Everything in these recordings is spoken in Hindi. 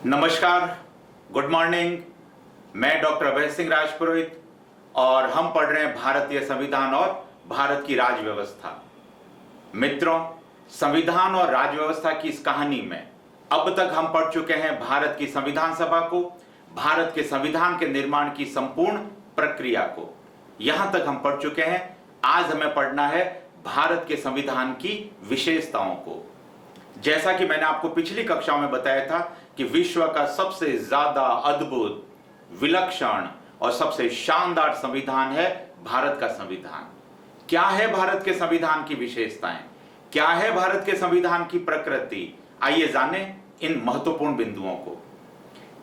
नमस्कार, गुड मॉर्निंग। मैं डॉक्टर अभय सिंह राजपुरोहित और हम पढ़ रहे हैं भारतीय संविधान और भारत की राज व्यवस्था। मित्रों, संविधान और राज व्यवस्था की इस कहानी में अब तक हम पढ़ चुके हैं भारत की संविधान सभा को, भारत के संविधान के निर्माण की संपूर्ण प्रक्रिया को। यहां तक हम पढ़ चुके हैं। आज हमें पढ़ना है भारत के संविधान की विशेषताओं को। जैसा कि मैंने आपको पिछली कक्षाओं में बताया था कि विश्व का सबसे ज्यादा अद्भुत, विलक्षण और सबसे शानदार संविधान है भारत का संविधान। क्या है भारत के संविधान की विशेषताएं, क्या है भारत के संविधान की प्रकृति, आइए जानें इन महत्वपूर्ण बिंदुओं को।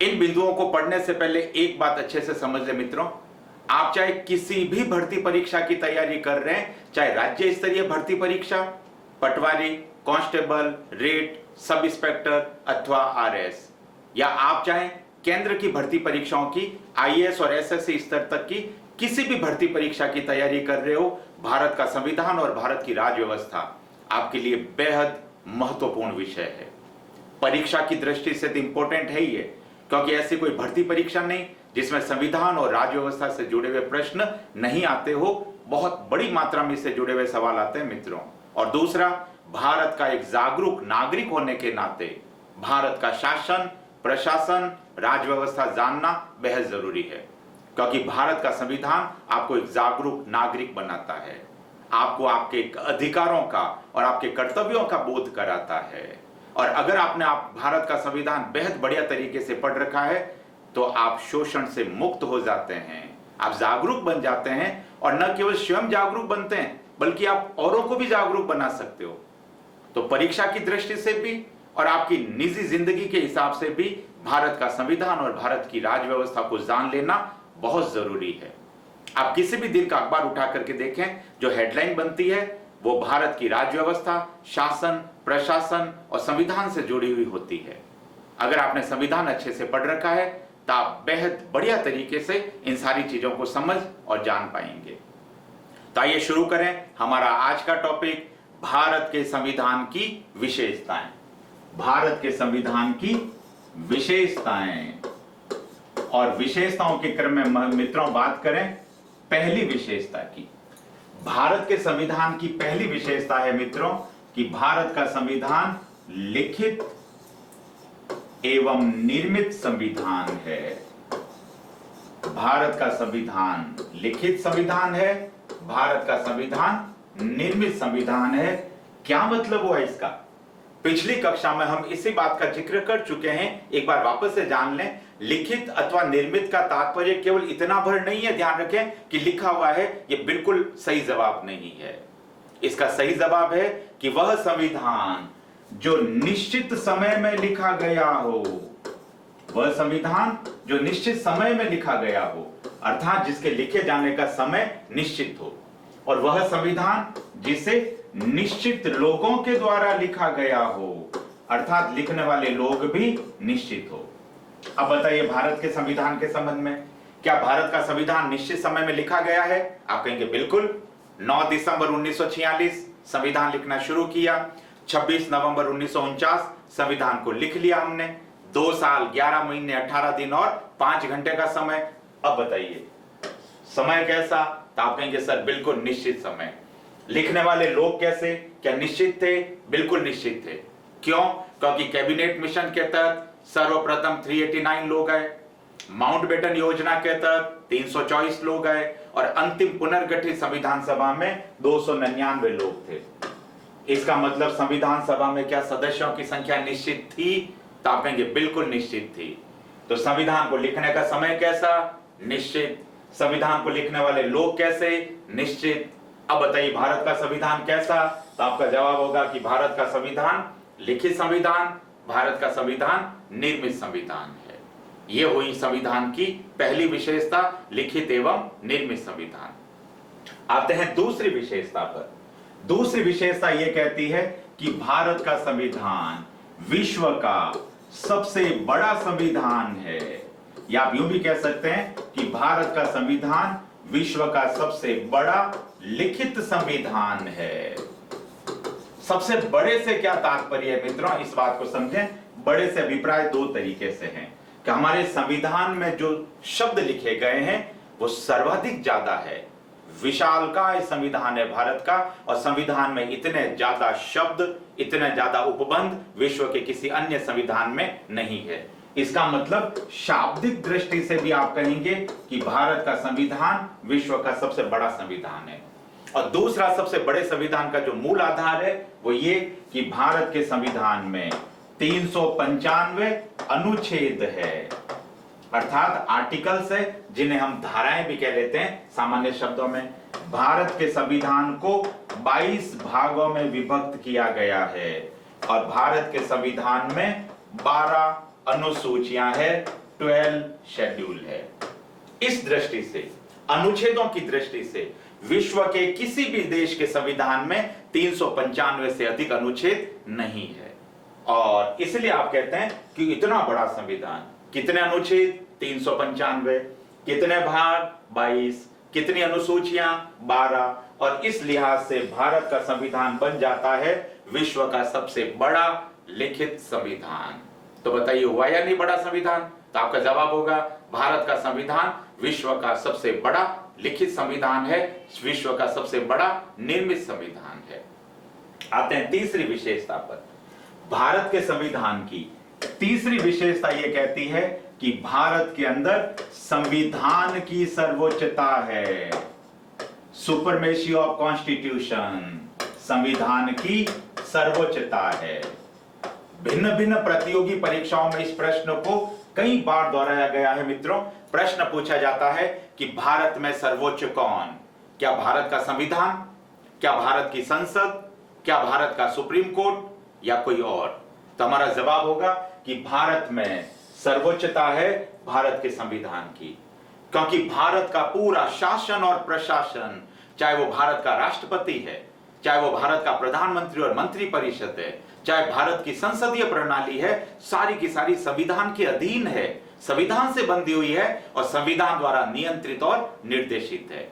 इन बिंदुओं को पढ़ने से पहले एक बात अच्छे से समझ ले मित्रों, आप चाहे किसी भी भर्ती परीक्षा की तैयारी कर रहे हैं, चाहे राज्य स्तरीय भर्ती परीक्षा, पटवारी, कांस्टेबल, रेट, सब इंस्पेक्टर अथवा आरएस, या आप चाहे केंद्र की भर्ती परीक्षाओं की आईएएस और एसएससी स्तर तक की किसी भी भर्ती परीक्षा की तैयारी कर रहे हो, भारत का संविधान और भारत की राज व्यवस्था आपके लिए बेहद महत्वपूर्ण विषय है। परीक्षा की दृष्टि से तो इंपॉर्टेंट है ही है, क्योंकि ऐसी कोई भर्ती परीक्षा नहीं जिसमें संविधान और राज व्यवस्था से जुड़े हुए प्रश्न नहीं आते हो। बहुत बड़ी मात्रा में इससे जुड़े हुए सवाल आते हैं मित्रों। और दूसरा, भारत का एक जागरूक नागरिक होने के नाते भारत का शासन, प्रशासन, राज व्यवस्था जानना बेहद जरूरी है, क्योंकि भारत का संविधान आपको एक जागरूक नागरिक बनाता है, आपको आपके अधिकारों का और आपके कर्तव्यों का बोध कराता है। और अगर आपने भारत का संविधान बेहद बढ़िया तरीके से पढ़ रखा है तो आप शोषण से मुक्त हो जाते हैं, आप जागरूक बन जाते हैं, और न केवल स्वयं जागरूक बनते हैं बल्कि आप औरों को भी जागरूक बना सकते हो। तो परीक्षा की दृष्टि से भी और आपकी निजी जिंदगी के हिसाब से भी भारत का संविधान और भारत की राज व्यवस्था को जान लेना बहुत जरूरी है। आप किसी भी दिन का अखबार उठा करके देखें, जो हेडलाइन बनती है वो भारत की राज व्यवस्था, शासन, प्रशासन और संविधान से जुड़ी हुई होती है। अगर आपने संविधान अच्छे से पढ़ रखा है तो आप बेहद बढ़िया तरीके से इन सारी चीजों को समझ और जान पाएंगे। तो आइए शुरू करें हमारा आज का टॉपिक, भारत के संविधान की विशेषताएं। भारत के संविधान की विशेषताएं, और विशेषताओं के क्रम में मित्रों बात करें पहली विशेषता की। भारत के संविधान की पहली विशेषता है मित्रों कि भारत का संविधान लिखित एवं निर्मित संविधान है। भारत का संविधान लिखित संविधान है, भारत का संविधान निर्मित संविधान है। क्या मतलब हुआ इसका? पिछली कक्षा में हम इसी बात का जिक्र कर चुके हैं, एक बार वापस से जान लें। लिखित अथवा निर्मित का तात्पर्य केवल इतना भर नहीं है, ध्यान रखें कि लिखा हुआ है, यह बिल्कुल सही जवाब नहीं है। इसका सही जवाब है कि वह संविधान जो निश्चित समय में लिखा गया हो, वह संविधान जो निश्चित समय में लिखा गया हो, अर्थात जिसके लिखे जाने का समय निश्चित हो, और वह संविधान जिसे निश्चित लोगों के द्वारा लिखा गया हो, अर्थात लिखने वाले लोग भी निश्चित हो। अब बताइए, भारत के संविधान के संबंध में, क्या भारत का संविधान निश्चित समय में लिखा गया है? आप कहेंगे बिल्कुल। 9 दिसंबर 1946 संविधान लिखना शुरू किया, 26 नवंबर 1949 संविधान को लिख लिया हमने। 2 साल 11 महीने 18 दिन और 5 घंटे का समय। अब बताइए समय कैसा? तो आप कहेंगे सर बिल्कुल निश्चित समय। लिखने वाले लोग कैसे? क्या निश्चित थे? बिल्कुल निश्चित थे। क्यों? क्योंकि कैबिनेट मिशन के तहत सर्वप्रथम 389 लोग आए, माउंटबेटन योजना के तहत 324 लोग आए, और अंतिम पुनर्गठित संविधान सभा में 299 लोग थे। इसका मतलब संविधान सभा में क्या सदस्यों की संख्या निश्चित थी? तो आप कहेंगे बिल्कुल निश्चित थी। तो संविधान को लिखने का समय कैसा? निश्चित। संविधान को लिखने वाले लोग कैसे? निश्चित। अब बताइए भारत का संविधान कैसा? तो आपका जवाब होगा कि भारत का संविधान लिखित संविधान, भारत का संविधान निर्मित संविधान है। यह हुई संविधान की पहली विशेषता, लिखित एवं निर्मित संविधान। आते हैं दूसरी विशेषता पर। दूसरी विशेषता यह कहती है कि भारत का संविधान विश्व का सबसे बड़ा संविधान है, या आप यूं भी कह सकते हैं कि भारत का संविधान विश्व का सबसे बड़ा लिखित संविधान है। सबसे बड़े से क्या तात्पर्य है मित्रों, इस बात को समझें। बड़े से अभिप्राय दो तरीके से हैं कि हमारे संविधान में जो शब्द लिखे गए हैं वो सर्वाधिक ज्यादा है, विशालकाय संविधान है भारत का, और संविधान में इतने ज्यादा शब्द, इतने ज्यादा उपबंध विश्व के किसी अन्य संविधान में नहीं है। इसका मतलब शाब्दिक दृष्टि से भी आप कहेंगे कि भारत का संविधान विश्व का सबसे बड़ा संविधान है। और दूसरा सबसे बड़े संविधान का जो मूल आधार है वो ये कि भारत के संविधान में 395 अनुच्छेद है, अर्थात आर्टिकल्स है, जिन्हें हम धाराएं भी कह लेते हैं सामान्य शब्दों में। भारत के संविधान को 22 भागों में विभक्त किया गया है और भारत के संविधान में 12 अनुसूचियां है, 12 शेड्यूल है। इस दृष्टि से, अनुच्छेदों की दृष्टि से विश्व के किसी भी देश के संविधान में 395 से अधिक अनुच्छेद नहीं है। और इसलिए आप कहते हैं कि इतना बड़ा संविधान, कितने अनुच्छेद 395, कितने भाग 22, कितनी अनुसूचियां 12, और इस लिहाज से भारत का संविधान बन जाता है विश्व का सबसे बड़ा लिखित संविधान। तो बताइए हुआ या नहीं बड़ा संविधान? तो आपका जवाब होगा भारत का संविधान विश्व का सबसे बड़ा लिखित संविधान है, विश्व का सबसे बड़ा निर्मित संविधान है। आते हैं तीसरी विशेषता पर। भारत के संविधान की तीसरी विशेषता यह कहती है कि भारत के अंदर संविधान की सर्वोच्चता है, सुपरमेसी ऑफ कॉन्स्टिट्यूशन, संविधान की सर्वोच्चता है। भिन्न भिन्न प्रतियोगी परीक्षाओं में इस प्रश्न को कई बार दोहराया गया है मित्रों। प्रश्न पूछा जाता है कि भारत में सर्वोच्च कौन? क्या भारत का संविधान, क्या भारत की संसद, क्या भारत का सुप्रीम कोर्ट या कोई और? तो हमारा जवाब होगा कि भारत में सर्वोच्चता है भारत के संविधान की, क्योंकि भारत का पूरा शासन और प्रशासन, चाहे वो भारत का राष्ट्रपति है, चाहे वो भारत का प्रधानमंत्री और मंत्री परिषद है, चाहे भारत की संसदीय प्रणाली है, सारी की सारी संविधान के अधीन है, संविधान से बंधी हुई है और संविधान द्वारा नियंत्रित और निर्देशित है।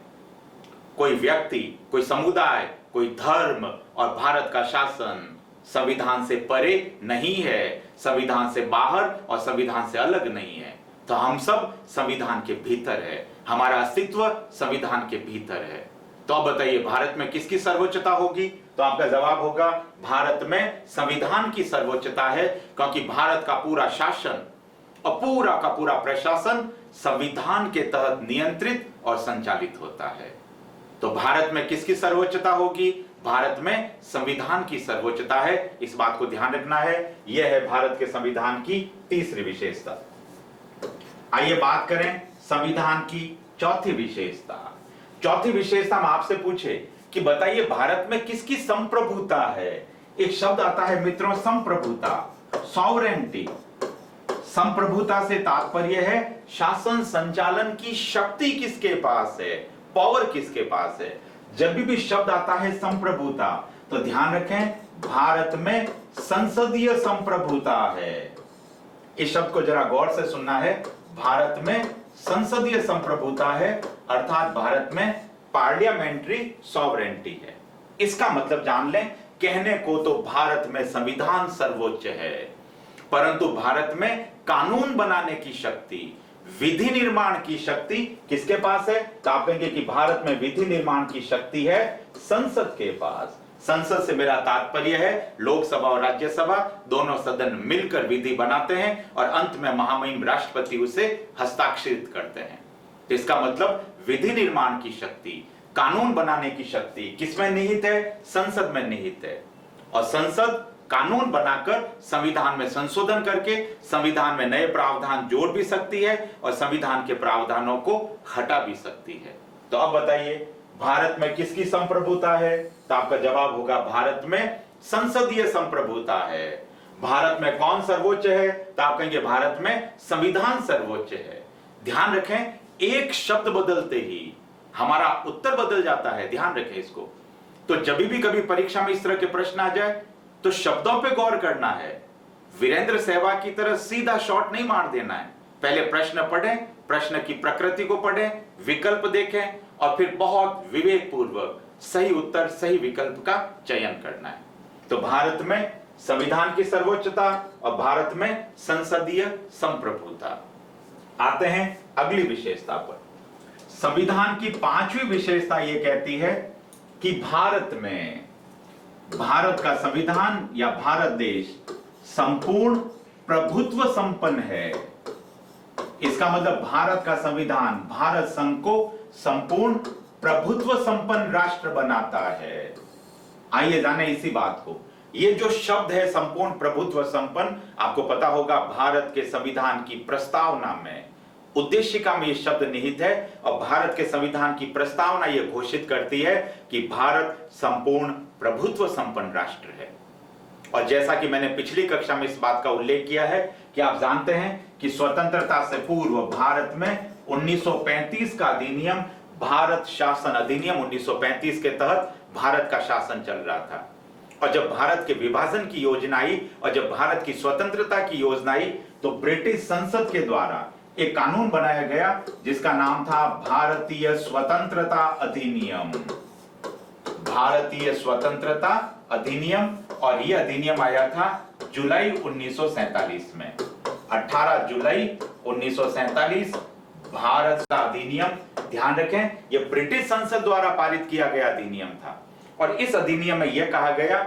कोई व्यक्ति, कोई समुदाय, कोई धर्म और भारत का शासन संविधान से परे नहीं है, संविधान से बाहर और संविधान से अलग नहीं है। तो हम सब संविधान के भीतर है, हमारा अस्तित्व संविधान के भीतर है। तो अब बताइए भारत में किसकी सर्वोच्चता होगी? तो आपका जवाब होगा भारत में संविधान की सर्वोच्चता है, क्योंकि भारत का पूरा शासन और पूरा का पूरा प्रशासन संविधान के तहत नियंत्रित और संचालित होता है। तो भारत में किसकी सर्वोच्चता होगी? भारत में संविधान की सर्वोच्चता है। इस बात को ध्यान रखना है। यह है भारत के संविधान की तीसरी विशेषता। आइए बात करें संविधान की चौथी विशेषता। चौथी विशेषता हम आपसे पूछे कि बताइए भारत में किसकी संप्रभुता है? एक शब्द आता है मित्रों, संप्रभुता, सॉवरेंटी। संप्रभुता से तात्पर्य है शासन संचालन की शक्ति किसके पास है, पावर किसके पास है। जब भी शब्द आता है संप्रभुता तो ध्यान रखें भारत में संसदीय संप्रभुता है। इस शब्द को जरा गौर से सुनना है। भारत में संसदीय संप्रभुता है, अर्थात भारत में पार्लियामेंट्री सॉवरेंटी है। इसका मतलब जान लें, कहने को तो भारत में संविधान सर्वोच्च है, परंतु भारत में कानून बनाने की शक्ति, विधि निर्माण की शक्ति किसके पास है? तो आप कहेंगे कि भारत में विधि निर्माण की शक्ति है संसद के पास। संसद से मेरा तात्पर्य है लोकसभा और राज्यसभा दोनों सदन मिलकर विधि बनाते हैं और अंत में महामहिम राष्ट्रपति उसे हस्ताक्षरित करते हैं। तो इसका मतलब विधि निर्माण की शक्ति, कानून बनाने की शक्ति किसमें निहित है? संसद में निहित है। और संसद कानून बनाकर संविधान में संशोधन करके संविधान में नए प्रावधान जोड़ भी सकती है और संविधान के प्रावधानों को हटा भी सकती है। तो अब बताइए भारत में किसकी संप्रभुता है? तो आपका जवाब होगा भारत में संसदीय संप्रभुता है। भारत में कौन सर्वोच्च है? तो आप कहेंगे भारत में संविधान सर्वोच्च है। ध्यान रखें, एक शब्द बदलते ही हमारा उत्तर बदल जाता है। ध्यान रखें इसको। तो जब भी कभी परीक्षा में इस तरह के प्रश्न आ जाए तो शब्दों पे गौर करना है। वीरेंद्र सहवाग की तरह सीधा शॉट नहीं मार देना है। पहले प्रश्न पढ़ें, प्रश्न की प्रकृति को पढ़ें, विकल्प देखें और फिर बहुत विवेक पूर्वक सही उत्तर, सही विकल्प का चयन करना है। तो भारत में संविधान की सर्वोच्चता और भारत में संसदीय संप्रभुता। आते हैं अगली विशेषता पर। संविधान की पांचवी विशेषता यह कहती है कि भारत का संविधान या भारत देश संपूर्ण प्रभुत्व संपन्न है। इसका मतलब भारत का संविधान भारत संघ को संपूर्ण प्रभुत्व संपन्न राष्ट्र बनाता है। आइए जाने इसी बात को। ये जो शब्द है संपूर्ण प्रभुत्व संपन्न, आपको पता होगा भारत के संविधान की प्रस्तावना में, उद्देशिका में ये शब्द निहित है और भारत के संविधान की प्रस्तावना ये घोषित करती है कि भारत संपूर्ण प्रभुत्व संपन्न राष्ट्र है। और जैसा कि मैंने पिछली कक्षा में इस बात का उल्लेख किया है कि आप जानते हैं कि स्वतंत्रता से पूर्व भारत में 1935 का अधिनियम, भारत शासन अधिनियम 1935 के तहत भारत का शासन चल रहा था। और जब भारत के विभाजन की योजना आई और जब भारत की स्वतंत्रता की योजना आई तो ब्रिटिश संसद के द्वारा एक कानून बनाया गया जिसका नाम था भारतीय स्वतंत्रता अधिनियम। भारतीय स्वतंत्रता अधिनियम, और यह अधिनियम आया था जुलाई 1947 में। 18 जुलाई 1947 भारत का अधिनियम, ध्यान रखें यह ब्रिटिश संसद द्वारा पारित किया गया अधिनियम था। और इस अधिनियम में यह कहा गया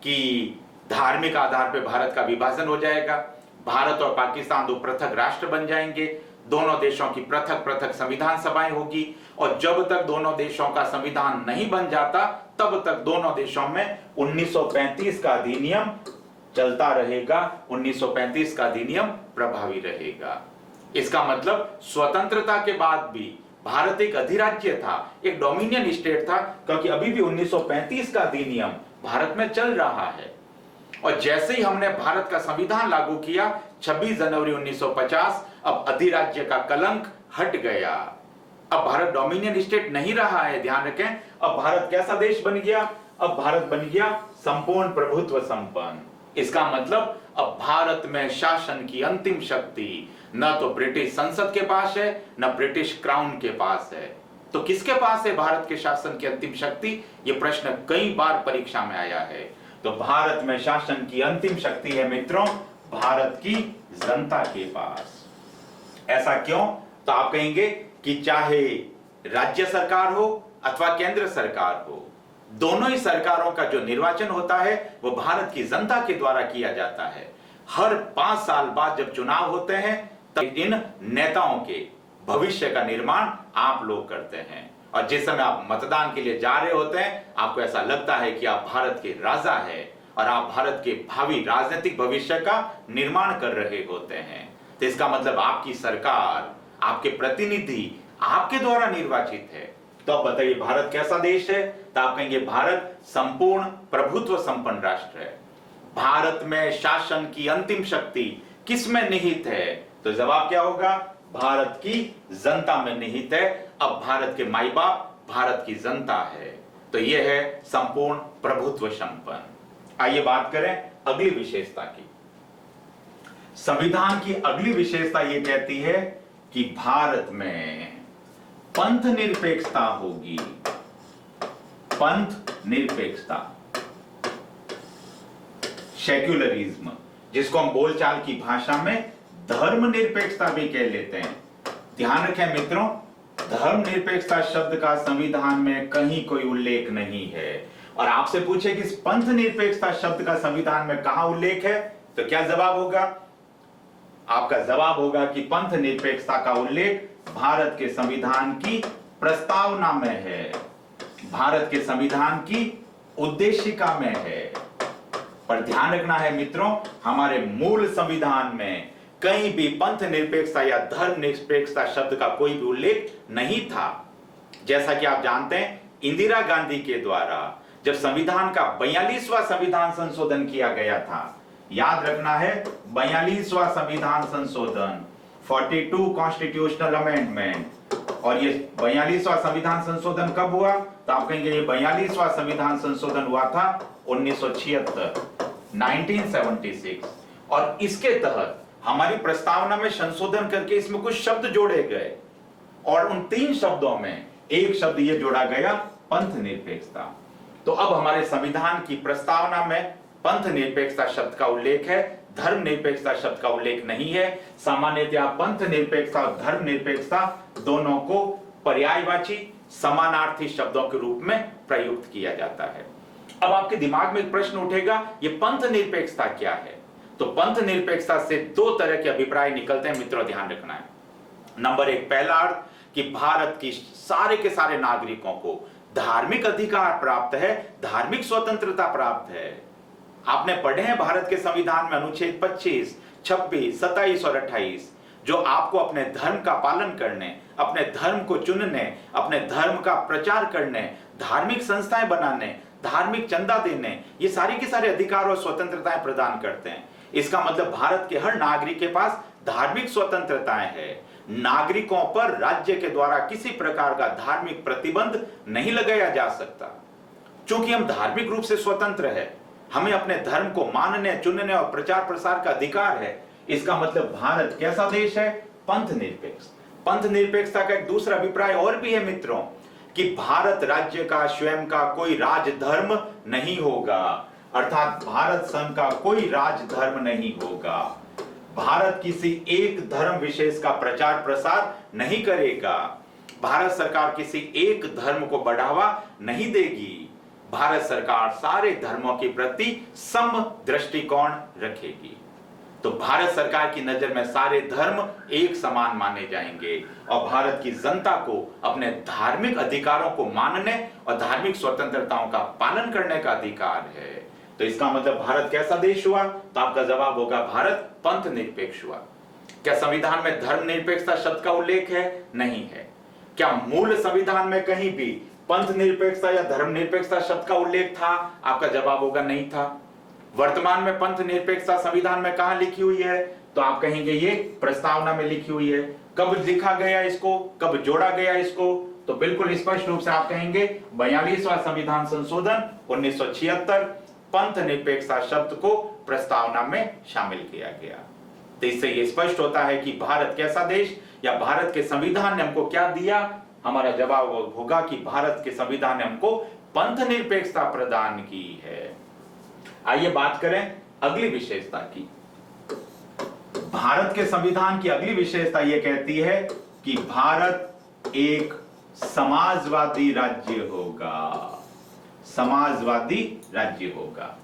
कि धार्मिक आधार पर भारत का विभाजन हो जाएगा, भारत और पाकिस्तान दो पृथक राष्ट्र बन जाएंगे, दोनों देशों की पृथक पृथक संविधान सभाएं होगी, और जब तक दोनों देशों का संविधान नहीं बन जाता तब तक दोनों देशों में 1935 का अधिनियम चलता रहेगा, 1935 का अधिनियम प्रभावी रहेगा। इसका मतलब स्वतंत्रता के बाद भी भारत एक अधिराज्य था, एक डोमिनियन स्टेट था, क्योंकि अभी भी 1935 का अधिनियम भारत में चल रहा है। और जैसे ही हमने भारत का संविधान लागू किया 26 जनवरी 1950, अब अधिराज्य का कलंक हट गया। अब भारत डोमिनियन स्टेट नहीं रहा है, ध्यान रखें। अब भारत कैसा देश बन गया? अब भारत बन गया संपूर्ण प्रभुत्व संपन्न। इसका मतलब अब भारत में शासन की अंतिम शक्ति न तो ब्रिटिश संसद के पास है न ब्रिटिश क्राउन के पास है। तो किसके पास है भारत के शासन की अंतिम शक्ति? यह प्रश्न कई बार परीक्षा में आया है। तो भारत में शासन की अंतिम शक्ति है मित्रों भारत की जनता के पास। ऐसा क्यों? तो आप कहेंगे कि चाहे राज्य सरकार हो अथवा केंद्र सरकार हो, दोनों ही सरकारों का जो निर्वाचन होता है वो भारत की जनता के द्वारा किया जाता है। हर 5 साल बाद जब चुनाव होते हैं तब इन नेताओं के भविष्य का निर्माण आप लोग करते हैं। और जिस समय आप मतदान के लिए जा रहे होते हैं आपको ऐसा लगता है कि आप भारत के राजा हैं और आप भारत के भावी राजनीतिक भविष्य का निर्माण कर रहे होते हैं। तो इसका मतलब आपकी सरकार, आपके प्रतिनिधि आपके द्वारा निर्वाचित है। तो अब बताइए भारत कैसा देश है? तो आप कहेंगे भारत संपूर्ण प्रभुत्व संपन्न राष्ट्र है। भारत में शासन की अंतिम शक्ति किस में निहित है? तो जवाब क्या होगा? भारत की जनता में निहित है। अब भारत के माई बाप भारत की जनता है। तो यह है संपूर्ण प्रभुत्व संपन्न। आइए बात करें अगली विशेषता की। संविधान की अगली विशेषता यह कहती है कि भारत में पंथ निरपेक्षता होगी। पंथ निरपेक्षता, सेक्युलरिज्म, जिसको हम बोलचाल की भाषा में धर्म निरपेक्षता भी कह लेते हैं। ध्यान रखें मित्रों, धर्म निरपेक्षता शब्द का संविधान में कहीं कोई उल्लेख नहीं है। और आपसे पूछे कि इस पंथ निरपेक्षता शब्द का संविधान में कहां उल्लेख है, तो क्या जवाब होगा? आपका जवाब होगा कि पंथ निरपेक्षता का उल्लेख भारत के संविधान की प्रस्तावना में है, भारत के संविधान की उद्देशिका में है। पर ध्यान रखना है मित्रों, हमारे मूल संविधान में कहीं भी पंथ निरपेक्षता या धर्म निरपेक्षता शब्द का कोई भी उल्लेख नहीं था। जैसा कि आप जानते हैं इंदिरा गांधी के द्वारा जब संविधान का 42वां संविधान संशोधन किया गया था, याद रखना है 42वां संविधान संशोधन, 42 कॉन्स्टिट्यूशनल अमेंडमेंट। और ये 42वां संविधान संशोधन कब हुआ? तो आप कहेंगे ये 42वां संविधान संशोधन हुआ था 1976, 1976। और इसके तहत हमारी प्रस्तावना में संशोधन करके इसमें कुछ शब्द जोड़े गए और उन 3 शब्दों में एक शब्द ये जोड़ा गया पंथ निरपेक्षता। तो अब हमारे संविधान की प्रस्तावना में पंथ निरपेक्षता शब्द का उल्लेख है, धर्म निरपेक्षता शब्द का उल्लेख नहीं है। सामान्यतः पंथ निरपेक्षता और धर्म निरपेक्षता दोनों को पर्यायवाची समानार्थी शब्दों के रूप में प्रयुक्त किया जाता है। अब आपके दिमाग में एक प्रश्न उठेगा, ये पंथ निरपेक्षता क्या है? तो पंथ निरपेक्षता से दो तरह के अभिप्राय निकलते हैं मित्रों, ध्यान रखना है। नंबर एक, पहला अर्थ कि भारत की सारे के सारे नागरिकों को धार्मिक अधिकार प्राप्त है, धार्मिक स्वतंत्रता प्राप्त है। आपने पढ़े हैं भारत के संविधान में अनुच्छेद 25, 26, 27 और 28, जो आपको अपने धर्म का पालन करने, अपने धर्म को चुनने, अपने धर्म का प्रचार करने, धार्मिक संस्थाएं बनाने, धार्मिक चंदा देने, ये सारी के सारे अधिकार और स्वतंत्रताएं प्रदान करते हैं। इसका मतलब भारत के हर नागरिक के पास धार्मिक स्वतंत्रताएं हैं। नागरिकों पर राज्य के द्वारा किसी प्रकार का धार्मिक प्रतिबंध नहीं लगाया जा सकता। चूंकि हम धार्मिक रूप से स्वतंत्र है, हमें अपने धर्म को मानने, चुनने और प्रचार प्रसार का अधिकार है। इसका मतलब भारत कैसा देश है? पंथ निरपेक्ष। पंथ निरपेक्षता का एक दूसरा अभिप्राय और भी है मित्रों, कि भारत राज्य का स्वयं का कोई राजधर्म नहीं होगा, अर्थात भारत संघ का कोई राजधर्म नहीं होगा। भारत किसी एक धर्म विशेष का प्रचार प्रसार नहीं करेगा। भारत सरकार किसी एक धर्म को बढ़ावा नहीं देगी। भारत सरकार सारे धर्मों के प्रति सम दृष्टिकोण रखेगी। तो भारत सरकार की नजर में सारे धर्म एक समान माने जाएंगे और भारत की जनता को अपने धार्मिक अधिकारों को मानने और धार्मिक स्वतंत्रताओं का पालन करने का अधिकार है। तो इसका मतलब भारत कैसा देश हुआ? तो आपका जवाब होगा भारत पंथ निरपेक्ष हुआ। क्या संविधान में धर्म निरपेक्षता शब्द का उल्लेख है? नहीं है। क्या मूल संविधान में कहीं भी पंथ निरपेक्षता या धर्म निरपेक्षता शब्द का उल्लेख था? आपका जवाब होगा नहीं था। वर्तमान में पंथ निरपेक्षता संविधान में कहां लिखी हुई है? तो आप कहेंगे ये प्रस्तावना में लिखी हुई है। कब लिखा गया इसको, कब जोड़ा गया इसको? तो बिल्कुल स्पष्ट रूप से आप कहेंगे 42वां संविधान संशोधन 1976 पंथ निरपेक्षता शब्द को प्रस्तावना में शामिल किया गया। तो इससे यह स्पष्ट होता है कि भारत कैसा देश या भारत के संविधान ने हमको क्या दिया। हमारा जवाब होगा कि भारत के संविधान ने हमको पंथ निरपेक्षता प्रदान की है। आइए बात करें अगली विशेषता की। भारत के संविधान की अगली विशेषता यह कहती है कि भारत एक समाजवादी राज्य होगा। समाजवादी राज्य होगा।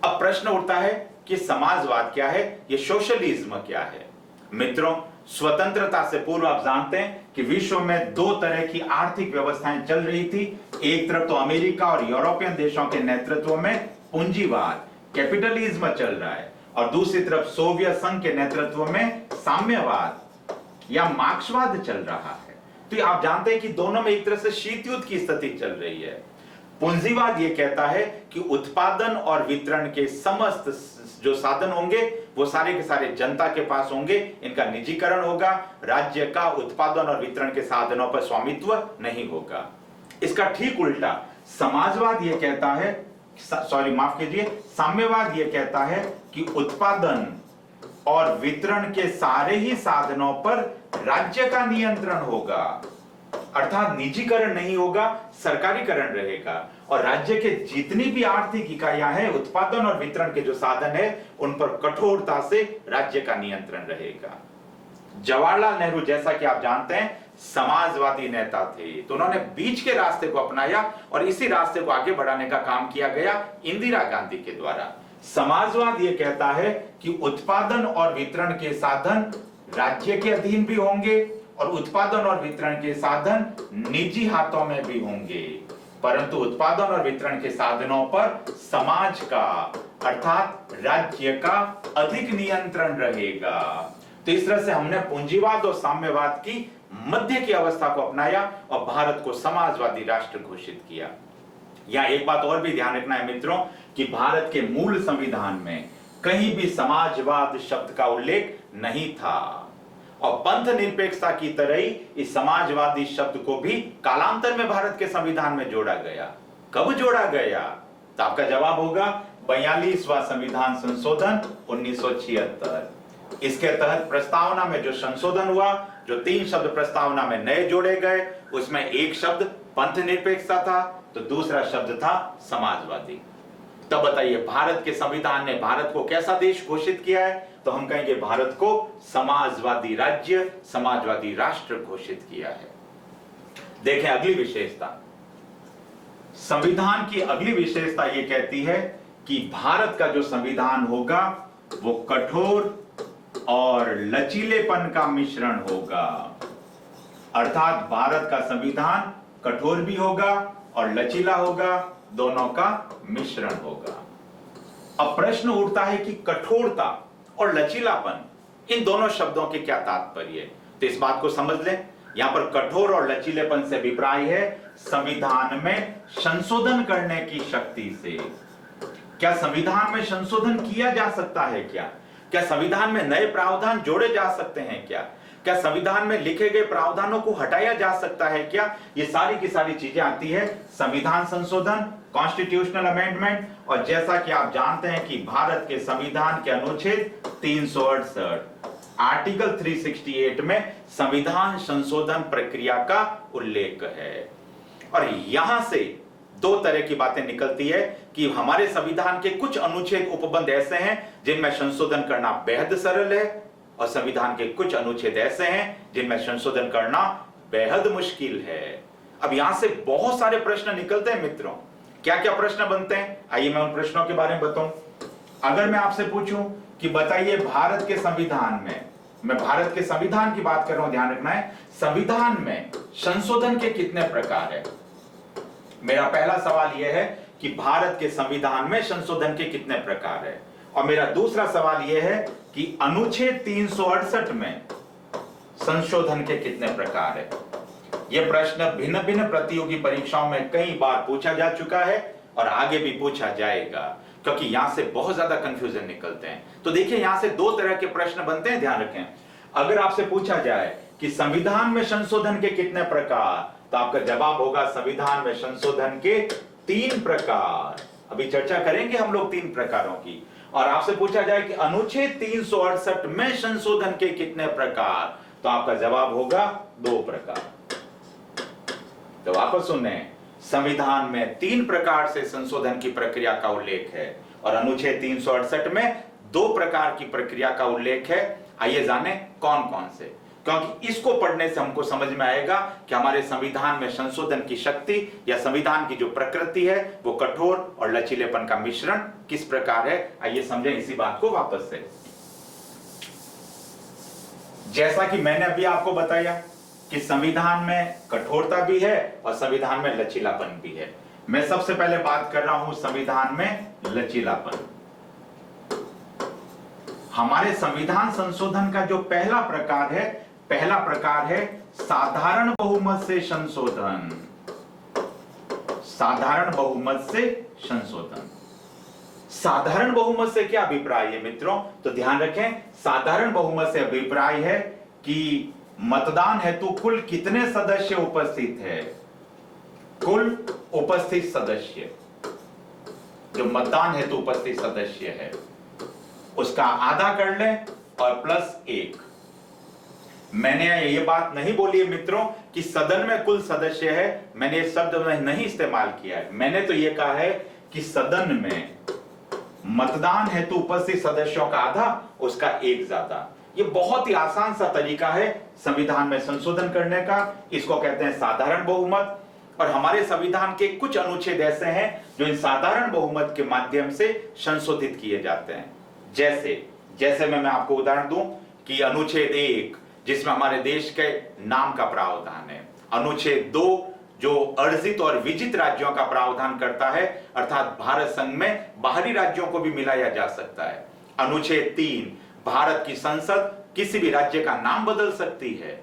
अब प्रश्न उठता है कि समाजवाद क्या है, ये सोशलिज्म क्या है? मित्रों, स्वतंत्रता से पूर्व आप जानते हैं कि विश्व में दो तरह की आर्थिक व्यवस्थाएं चल रही थी। एक तरफ तो अमेरिका और यूरोपियन देशों के नेतृत्व में पूंजीवाद, कैपिटलिज्म चल रहा है, और दूसरी तरफ सोवियत संघ के नेतृत्व में साम्यवाद या मार्क्सवाद चल रहा है। तो आप जानते हैं कि दोनों में एक तरह से शीत युद्ध की स्थिति चल रही है। पूंजीवाद ये कहता है कि उत्पादन और वितरण के समस्त जो साधन होंगे वो सारे के सारे जनता के पास होंगे, इनका निजीकरण होगा, राज्य का उत्पादन और वितरण के साधनों पर स्वामित्व नहीं होगा। इसका ठीक उल्टा समाजवाद ये कहता है, माफ कीजिए, साम्यवाद ये कहता है कि उत्पादन और वितरण के सारे ही साधनों पर राज्य का नियंत्रण होगा, अर्थात निजीकरण नहीं होगा, सरकारीकरण रहेगा, और राज्य के जितनी भी आर्थिक इकाइयां हैं, उत्पादन और वितरण के जो साधन है, उन पर कठोरता से राज्य का नियंत्रण रहेगा। जवाहरलाल नेहरू जैसा कि आप जानते हैं समाजवादी नेता थे, तो उन्होंने बीच के रास्ते को अपनाया और इसी रास्ते को आगे बढ़ाने का काम किया गया इंदिरा गांधी के द्वारा। समाजवाद यह कहता है कि उत्पादन और वितरण के साधन राज्य के अधीन भी होंगे और उत्पादन और वितरण के साधन निजी हाथों में भी होंगे, परंतु उत्पादन और वितरण के साधनों पर समाज का अर्थात राज्य का अधिक नियंत्रण रहेगा। तो इस तरह से हमने पूंजीवाद और साम्यवाद की मध्य की अवस्था को अपनाया और भारत को समाजवादी राष्ट्र घोषित किया। यहां एक बात और भी ध्यान रखना है मित्रों कि भारत के मूल संविधान में कहीं भी समाजवाद शब्द का उल्लेख नहीं था, और पंथ निरपेक्षता की तरह ही इस समाजवादी शब्द को भी कालांतर में भारत के संविधान में जोड़ा गया। कब जोड़ा गया? तो आपका जवाब होगा 42वां संविधान संशोधन 1976। इसके तहत प्रस्तावना में जो संशोधन हुआ, जो 3 शब्द प्रस्तावना में नए जोड़े गए, उसमें एक शब्द पंथ निरपेक्षता था तो दूसरा शब्द था समाजवादी। तब बताइए भारत के संविधान ने भारत को कैसा देश घोषित किया है? तो हम कहेंगे भारत को समाजवादी राज्य, समाजवादी राष्ट्र घोषित किया है। देखें अगली विशेषता, संविधान की अगली विशेषता यह कहती है कि भारत का जो संविधान होगा वो कठोर और लचीलेपन का मिश्रण होगा। अर्थात भारत का संविधान कठोर भी होगा और लचीला होगा, दोनों का मिश्रण होगा। अब प्रश्न उठता है कि कठोरता और लचीलापन, इन दोनों शब्दों के क्या तात्पर्य है? तो इस बात को समझ लें। यहां पर कठोर और लचीलेपन से अभिप्राय है संविधान में संशोधन करने की शक्ति से। क्या संविधान में संशोधन किया जा सकता है? क्या संविधान में नए प्रावधान जोड़े जा सकते हैं? क्या संविधान में लिखे गए प्रावधानों को हटाया जा सकता है? क्या ये सारी की सारी चीजें आती है संविधान संशोधन, कॉन्स्टिट्यूशनल अमेंडमेंट। और जैसा कि आप जानते हैं कि भारत के संविधान के अनुच्छेद 368 आर्टिकल 368 में संविधान संशोधन प्रक्रिया का उल्लेख है। और यहां से दो तरह की बातें निकलती है कि हमारे संविधान के कुछ अनुच्छेद उपबंध ऐसे हैं जिनमें संशोधन करना बेहद सरल है, और संविधान के कुछ अनुच्छेद ऐसे हैं जिनमें संशोधन करना बेहद मुश्किल है। अब यहां से बहुत सारे प्रश्न निकलते हैं मित्रों। क्या क्या प्रश्न बनते हैं, आइए मैं उन प्रश्नों के बारे में बताऊं। अगर मैं आपसे पूछूं कि बताइए भारत के संविधान में, मैं भारत के संविधान की बात कर रहा हूं, ध्यान रखना है, संविधान में संशोधन के कितने प्रकार है? मेरा पहला सवाल यह है कि भारत के संविधान में संशोधन के कितने प्रकार है। और मेरा दूसरा सवाल यह है कि अनुच्छेद 368 में संशोधन के कितने प्रकार है। यह प्रश्न भिन्न भिन्न प्रतियोगी परीक्षाओं में कई बार पूछा जा चुका है और आगे भी पूछा जाएगा, क्योंकि यहां से बहुत ज्यादा कंफ्यूजन निकलते हैं। तो देखिए यहां से दो तरह के प्रश्न बनते हैं, ध्यान रखें। अगर आपसे पूछा जाए कि संविधान में संशोधन के कितने प्रकार, तो आपका जवाब होगा संविधान में संशोधन के 3 प्रकार। अभी चर्चा करेंगे हम लोग 3 प्रकारों की। और आपसे पूछा जाए कि अनुच्छेद 368 में संशोधन के कितने प्रकार, तो आपका जवाब होगा 2 प्रकार। तो वापस सुने, संविधान में 3 प्रकार से संशोधन की प्रक्रिया का उल्लेख है और अनुच्छेद 368 में 2 प्रकार की प्रक्रिया का उल्लेख है। आइए जाने कौन कौन से, क्योंकि इसको पढ़ने से हमको समझ में आएगा कि हमारे संविधान में संशोधन की शक्ति या संविधान की जो प्रकृति है वो कठोर और लचीलेपन का मिश्रण किस प्रकार है। आइए समझें इसी बात को वापस से। जैसा कि मैंने अभी आपको बताया कि संविधान में कठोरता भी है और संविधान में लचीलापन भी है। मैं सबसे पहले बात कर रहा हूं संविधान में लचीलापन। हमारे संविधान संशोधन का जो पहला प्रकार है साधारण बहुमत से संशोधन। साधारण बहुमत से संशोधन। साधारण बहुमत से क्या अभिप्राय है मित्रों? तो ध्यान रखें, साधारण बहुमत से अभिप्राय है कि मतदान हेतु कुल कितने सदस्य उपस्थित है। कुल उपस्थित सदस्य, जो मतदान हेतु उपस्थित सदस्य है उसका आधा कर लें और प्लस 1। मैंने ये बात नहीं बोली है मित्रों कि सदन में कुल सदस्य है, मैंने ये शब्द नहीं इस्तेमाल किया है। मैंने तो ये कहा है कि सदन में मतदान हेतु उपस्थित सदस्यों का आधा, उसका 1 ज्यादा। ये बहुत ही आसान सा तरीका है संविधान में संशोधन करने का, इसको कहते हैं साधारण बहुमत। और हमारे संविधान के कुछ अनुच्छेद ऐसे हैं जो इन साधारण बहुमत के माध्यम से संशोधित किए जाते हैं। जैसे मैं आपको उदाहरण दूं कि अनुच्छेद 1 जिसमें हमारे देश के नाम का प्रावधान है, अनुच्छेद 2 जो अर्जित और विजित राज्यों का प्रावधान करता है, अर्थात भारत संघ में बाहरी राज्यों को भी मिलाया जा सकता है। अनुच्छेद 3 भारत की संसद किसी भी राज्य का नाम बदल सकती है।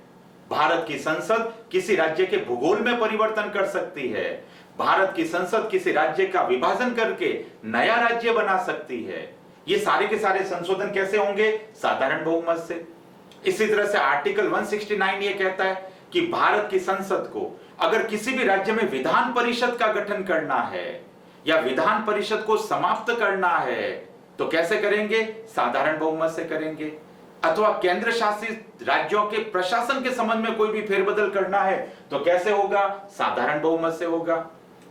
भारत की संसद किसी राज्य के भूगोल में परिवर्तन कर सकती है। भारत की संसद किसी राज्य का विभाजन करके नया राज्य बना सकती है। ये सारे के सारे संशोधन कैसे होंगे? साधारण बहुमत से। इसी तरह से आर्टिकल 169 ये कहता है कि भारत की संसद को अगर किसी भी राज्य में विधान परिषद का गठन करना है या विधान परिषद को समाप्त करना है तो कैसे करेंगे? साधारण बहुमत से करेंगे। अथवा केंद्र शासित राज्यों के प्रशासन के संबंध में कोई भी फेरबदल करना है तो कैसे होगा? साधारण बहुमत से होगा।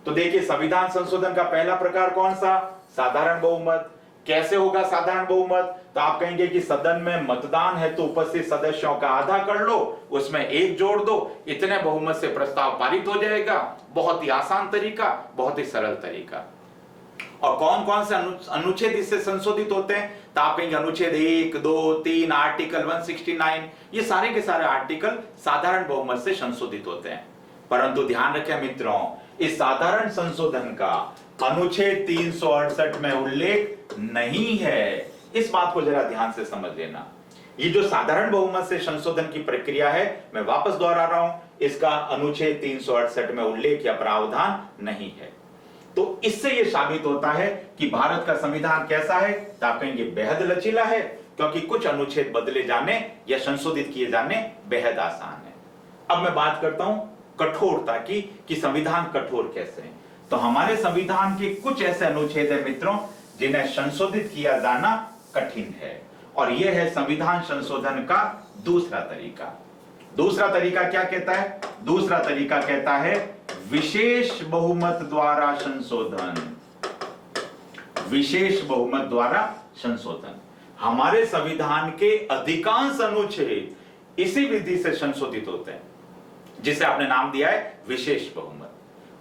तो देखिए संविधान संशोधन का पहला प्रकार कौन सा? साधारण बहुमत। कैसे होगा साधारण बहुमत? तो आप कहेंगे कि सदन में मतदान है तो उपस्थित सदस्यों का आधा कर लो, उसमें एक जोड़ दो, इतने बहुमत से प्रस्ताव पारित हो जाएगा। बहुत ही आसान तरीका, बहुत ही सरल तरीका। और कौन कौन से अनुच्छेद इससे संशोधित होते हैं? तो आप कहेंगे अनुच्छेद 1, 2, 3, आर्टिकल 169, ये सारे के सारे आर्टिकल साधारण बहुमत से संशोधित होते हैं। परंतु ध्यान रखें मित्रों, इस साधारण संशोधन का अनुच्छेद 368 में उल्लेख नहीं है। इस बात को जरा ध्यान से समझ लेना। ये जो साधारण बहुमत से संशोधन की प्रक्रिया है, मैं वापस दोहरा रहा हूं, इसका अनुच्छेद 368 में उल्लेख या प्रावधान नहीं है। तो इससे यह साबित होता है कि भारत का संविधान कैसा है? तो आप कहेंगे बेहद लचीला है, क्योंकि कुछ अनुच्छेद बदले जाने या संशोधित किए जाने बेहद आसान है। अब मैं बात करता हूं कठोरता की, कि संविधान कठोर कैसे है। तो हमारे संविधान के कुछ ऐसे अनुच्छेद है मित्रों जिन्हें संशोधित किया जाना कठिन है, और यह है संविधान संशोधन का दूसरा तरीका। दूसरा तरीका क्या कहता है? दूसरा तरीका कहता है विशेष बहुमत द्वारा संशोधन। विशेष बहुमत द्वारा संशोधन। हमारे संविधान के अधिकांश अनुच्छेद इसी विधि से संशोधित होते हैं, जिसे आपने नाम दिया है विशेष बहुमत।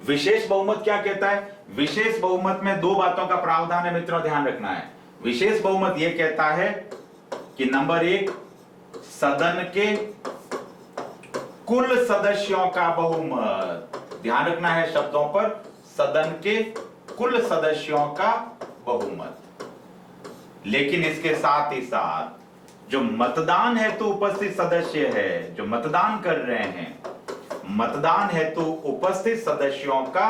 विशेष बहुमत क्या कहता है? विशेष बहुमत में दो बातों का प्रावधान है मित्रों, ध्यान रखना है। विशेष बहुमत यह कहता है कि नंबर 1, सदन के कुल सदस्यों का बहुमत। ध्यान रखना है शब्दों पर, सदन के कुल सदस्यों का बहुमत। लेकिन इसके साथ ही साथ जो मतदान हेतु उपस्थित सदस्य है, जो मतदान कर रहे हैं, मतदान हेतु उपस्थित सदस्यों का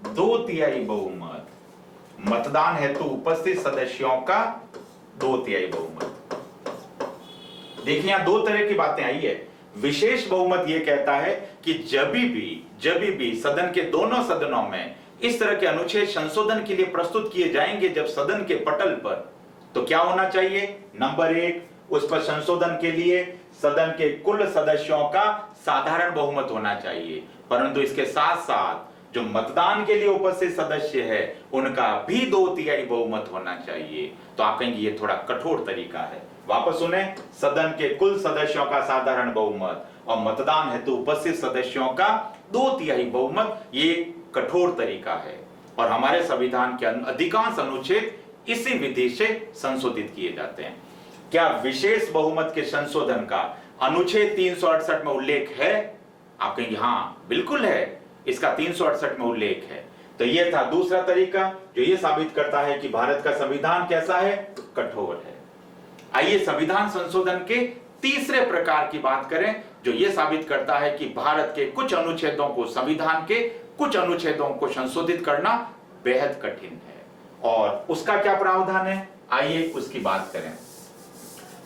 2/3 बहुमत। मतदान हेतु उपस्थित सदस्यों का 2/3 बहुमत। देखिए यहां दो तरह की बातें आई है। विशेष बहुमत यह कहता है कि जब भी सदन के दोनों सदनों में इस तरह के अनुच्छेद संशोधन के लिए प्रस्तुत किए जाएंगे, जब सदन के पटल पर, तो क्या होना चाहिए? नंबर 1, उस पर संशोधन के लिए सदन के कुल सदस्यों का साधारण बहुमत होना चाहिए, परंतु इसके साथ साथ जो मतदान के लिए उपस्थित सदस्य है उनका भी 2/3 बहुमत होना चाहिए। तो आप कहेंगे ये थोड़ा कठोर तरीका है। वापस सुने, सदन के कुल सदस्यों का साधारण बहुमत और मतदान हेतु उपस्थित सदस्यों का 2/3 बहुमत, ये कठोर तरीका है, और हमारे संविधान के अधिकांश अनुच्छेद इसी विधि से संशोधित किए जाते हैं। क्या विशेष बहुमत के संशोधन का अनुच्छेद 368 में उल्लेख है? आप कहेंगे हाँ बिल्कुल है, इसका 368 में उल्लेख है। तो यह था दूसरा तरीका जो यह साबित करता है कि भारत का संविधान कैसा है? कठोर है। आइए संविधान संशोधन के तीसरे प्रकार की बात करें, जो यह साबित करता है कि भारत के कुछ अनुच्छेदों को, संविधान के कुछ अनुच्छेदों को संशोधित करना बेहद कठिन है, और उसका क्या प्रावधान है? आइए उसकी बात करें।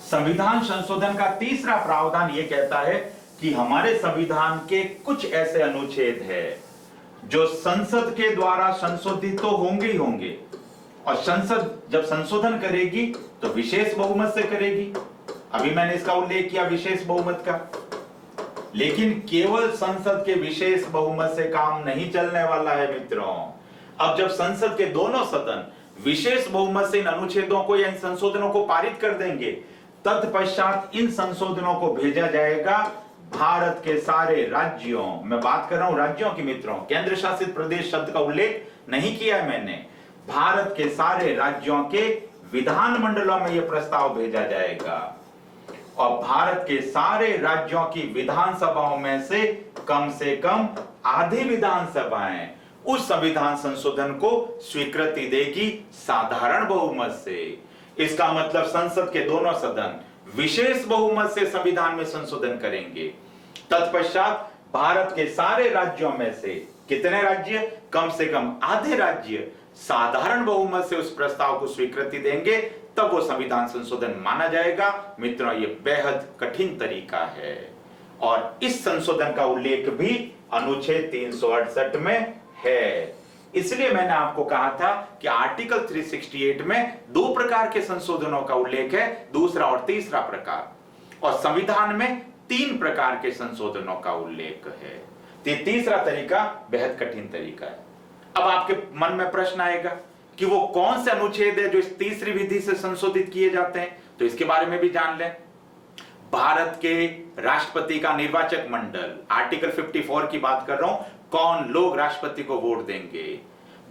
संविधान संशोधन का तीसरा प्रावधान यह कहता है कि हमारे संविधान के कुछ ऐसे अनुच्छेद है जो संसद के द्वारा संशोधित तो होंगे ही होंगे, और संसद जब संशोधन करेगी तो विशेष बहुमत से करेगी। अभी मैंने इसका उल्लेख किया विशेष बहुमत का, लेकिन केवल संसद के विशेष बहुमत से काम नहीं चलने वाला है मित्रों। अब जब संसद के दोनों सदन विशेष बहुमत से इन अनुच्छेदों को या इन संशोधनों को पारित कर देंगे, तत्पश्चात इन संशोधनों को भेजा जाएगा भारत के सारे राज्यों, मैं बात कर रहा हूं राज्यों की मित्रों, केंद्र शासित प्रदेश शब्द का उल्लेख नहीं किया है मैंने, भारत के सारे राज्यों के विधान मंडलों में यह प्रस्ताव भेजा जाएगा, और भारत के सारे राज्यों की विधानसभाओं में से कम आधी विधानसभाएं उस संविधान संशोधन को स्वीकृति देगी साधारण बहुमत से। इसका मतलब संसद के दोनों सदन विशेष बहुमत से संविधान में संशोधन करेंगे, तत्पश्चात भारत के सारे राज्यों में से कितने राज्य? कम से कम आधे राज्य साधारण बहुमत से उस प्रस्ताव को स्वीकृति देंगे, तब वो संविधान संशोधन माना जाएगा। मित्रों ये बेहद कठिन तरीका है, और इस संशोधन का उल्लेख भी अनुच्छेद 368 में है। इसलिए मैंने आपको कहा था कि आर्टिकल 368 में दो प्रकार के संशोधनों का उल्लेख है, दूसरा और तीसरा प्रकार, और संविधान में 3 प्रकार के संशोधनों का उल्लेख है। तीसरा तरीका बेहद कठिन तरीका है। अब आपके मन में प्रश्न आएगा कि वो कौन से अनुच्छेद है जो इस तीसरी विधि से संशोधित किए जाते हैं, तो इसके बारे में भी जान लें। भारत के राष्ट्रपति का निर्वाचक मंडल, आर्टिकल 54 की बात कर रहा हूं, कौन लोग राष्ट्रपति को वोट देंगे।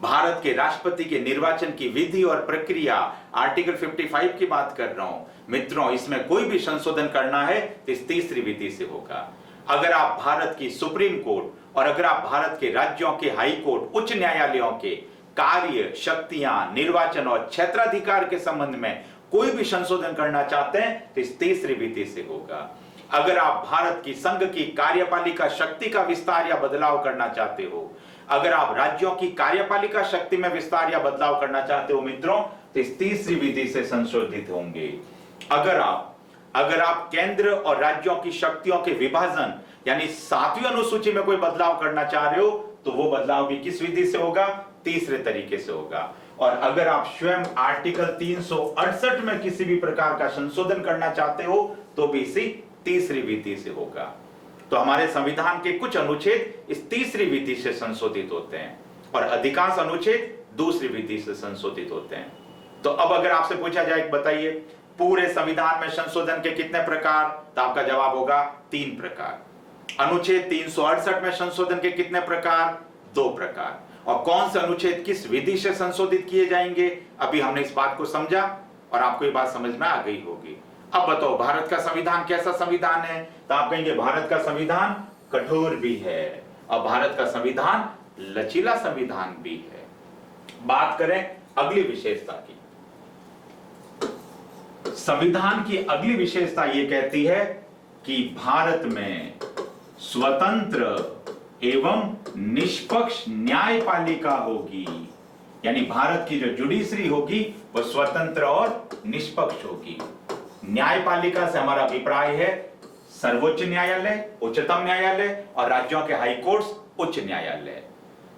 भारत के राष्ट्रपति के निर्वाचन की विधि और प्रक्रिया, आर्टिकल 55 की बात कर रहा हूं। मित्रों, इसमें कोई भी संशोधन करना है तो इस तीसरी विधि से होगा। अगर आप भारत की सुप्रीम कोर्ट और अगर आप भारत के राज्यों के हाई कोर्ट, उच्च न्यायालयों के कार्य, शक्तियां, निर्वाचन और क्षेत्राधिकार के संबंध में कोई भी संशोधन करना चाहते हैं तो इस तीसरी विधि से होगा। अगर आप भारत की संघ की कार्यपालिका शक्ति का विस्तार या बदलाव करना चाहते हो, अगर आप राज्यों की कार्यपालिका शक्ति में विस्तार या बदलाव करना चाहते हो मित्रों, तो इस तीसरी विधि से संशोधित होंगे। अगर आप केंद्र और राज्यों की शक्तियों के विभाजन यानी 7वीं अनुसूची में कोई बदलाव करना चाह रहे हो, तो वो बदलाव भी किस विधि से होगा? तीसरे तरीके से होगा। और अगर आप स्वयं आर्टिकल 368 में किसी भी प्रकार का संशोधन करना चाहते हो, तो भी इसी तीसरी विधि से होगा। तो हमारे संविधान के कुछ अनुच्छेद इस तीसरी विधि से संशोधित होते हैं और अधिकांश अनुच्छेद दूसरी विधि से संशोधित होते हैं। तो अब अगर आपसे पूछा जाए, बताइए पूरे संविधान में संशोधन के कितने प्रकार, तो आपका जवाब होगा 3 प्रकार। अनुच्छेद 368 में संशोधन के कितने प्रकार? 2 प्रकार। और कौन से अनुच्छेद किस विधि से संशोधित किए जाएंगे, अभी हमने इस बात को समझा और आपको ये बात समझ में आ गई होगी। अब बताओ भारत का संविधान कैसा संविधान है? तो आप कहेंगे भारत का संविधान कठोर भी है और भारत का संविधान लचीला संविधान भी है। बात करें अगली विशेषता की। संविधान की अगली विशेषता यह कहती है कि भारत में स्वतंत्र एवं निष्पक्ष न्यायपालिका होगी, यानी भारत की जो जुडिशरी होगी वो स्वतंत्र और निष्पक्ष होगी। न्यायपालिका से हमारा अभिप्राय है सर्वोच्च न्यायालय, उच्चतम न्यायालय और राज्यों के हाई कोर्ट्स, उच्च न्यायालय।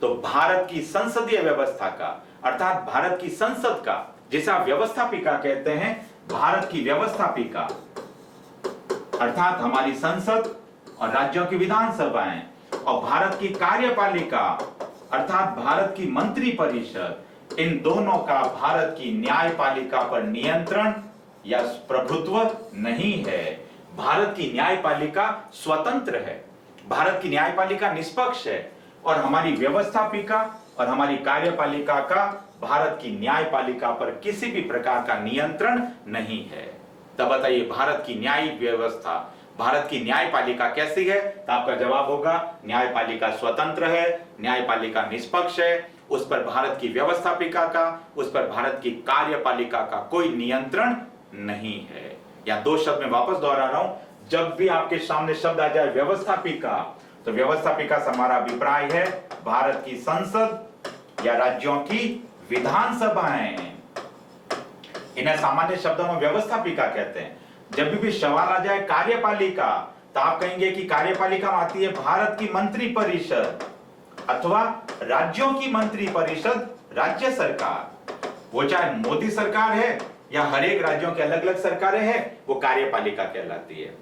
तो भारत की संसदीय व्यवस्था का, अर्थात भारत की संसद का, जिसे आप व्यवस्थापिका कहते हैं, भारत की व्यवस्थापिका अर्थात हमारी संसद और राज्यों की विधानसभाएं और भारत की कार्यपालिका अर्थात भारत की मंत्री परिषद, इन दोनों का भारत की न्यायपालिका पर नियंत्रण या प्रभुत्व नहीं है। भारत की न्यायपालिका स्वतंत्र है, भारत की न्यायपालिका निष्पक्ष है और हमारी व्यवस्थापिका और हमारी कार्यपालिका का भारत की न्यायपालिका पर किसी भी प्रकार का नियंत्रण नहीं है। तब बताइए भारत की न्याय व्यवस्था, भारत की न्यायपालिका कैसी है? तो आपका जवाब होगा न्यायपालिका स्वतंत्र है, न्यायपालिका निष्पक्ष है, उस पर भारत की व्यवस्थापिका का, उस पर भारत की कार्यपालिका का कोई नियंत्रण नहीं है। या 2 शब्द में वापस दोहरा रहा हूं, जब भी आपके सामने शब्द आ जाए व्यवस्थापिका, तो व्यवस्थापिका से हमारा अभिप्राय है भारत की संसद या राज्यों की विधानसभाएं। इन्हें सामान्य शब्दों में व्यवस्थापिका कहते हैं। जब भी सवाल आ जाए कार्यपालिका, तो आप कहेंगे कि कार्यपालिका में आती है भारत की मंत्री परिषद अथवा राज्यों की मंत्री परिषद, राज्य सरकार, वो चाहे मोदी सरकार है या हर एक राज्यों के अलग अलग सरकारें हैं, वो कार्यपालिका कहलाती है।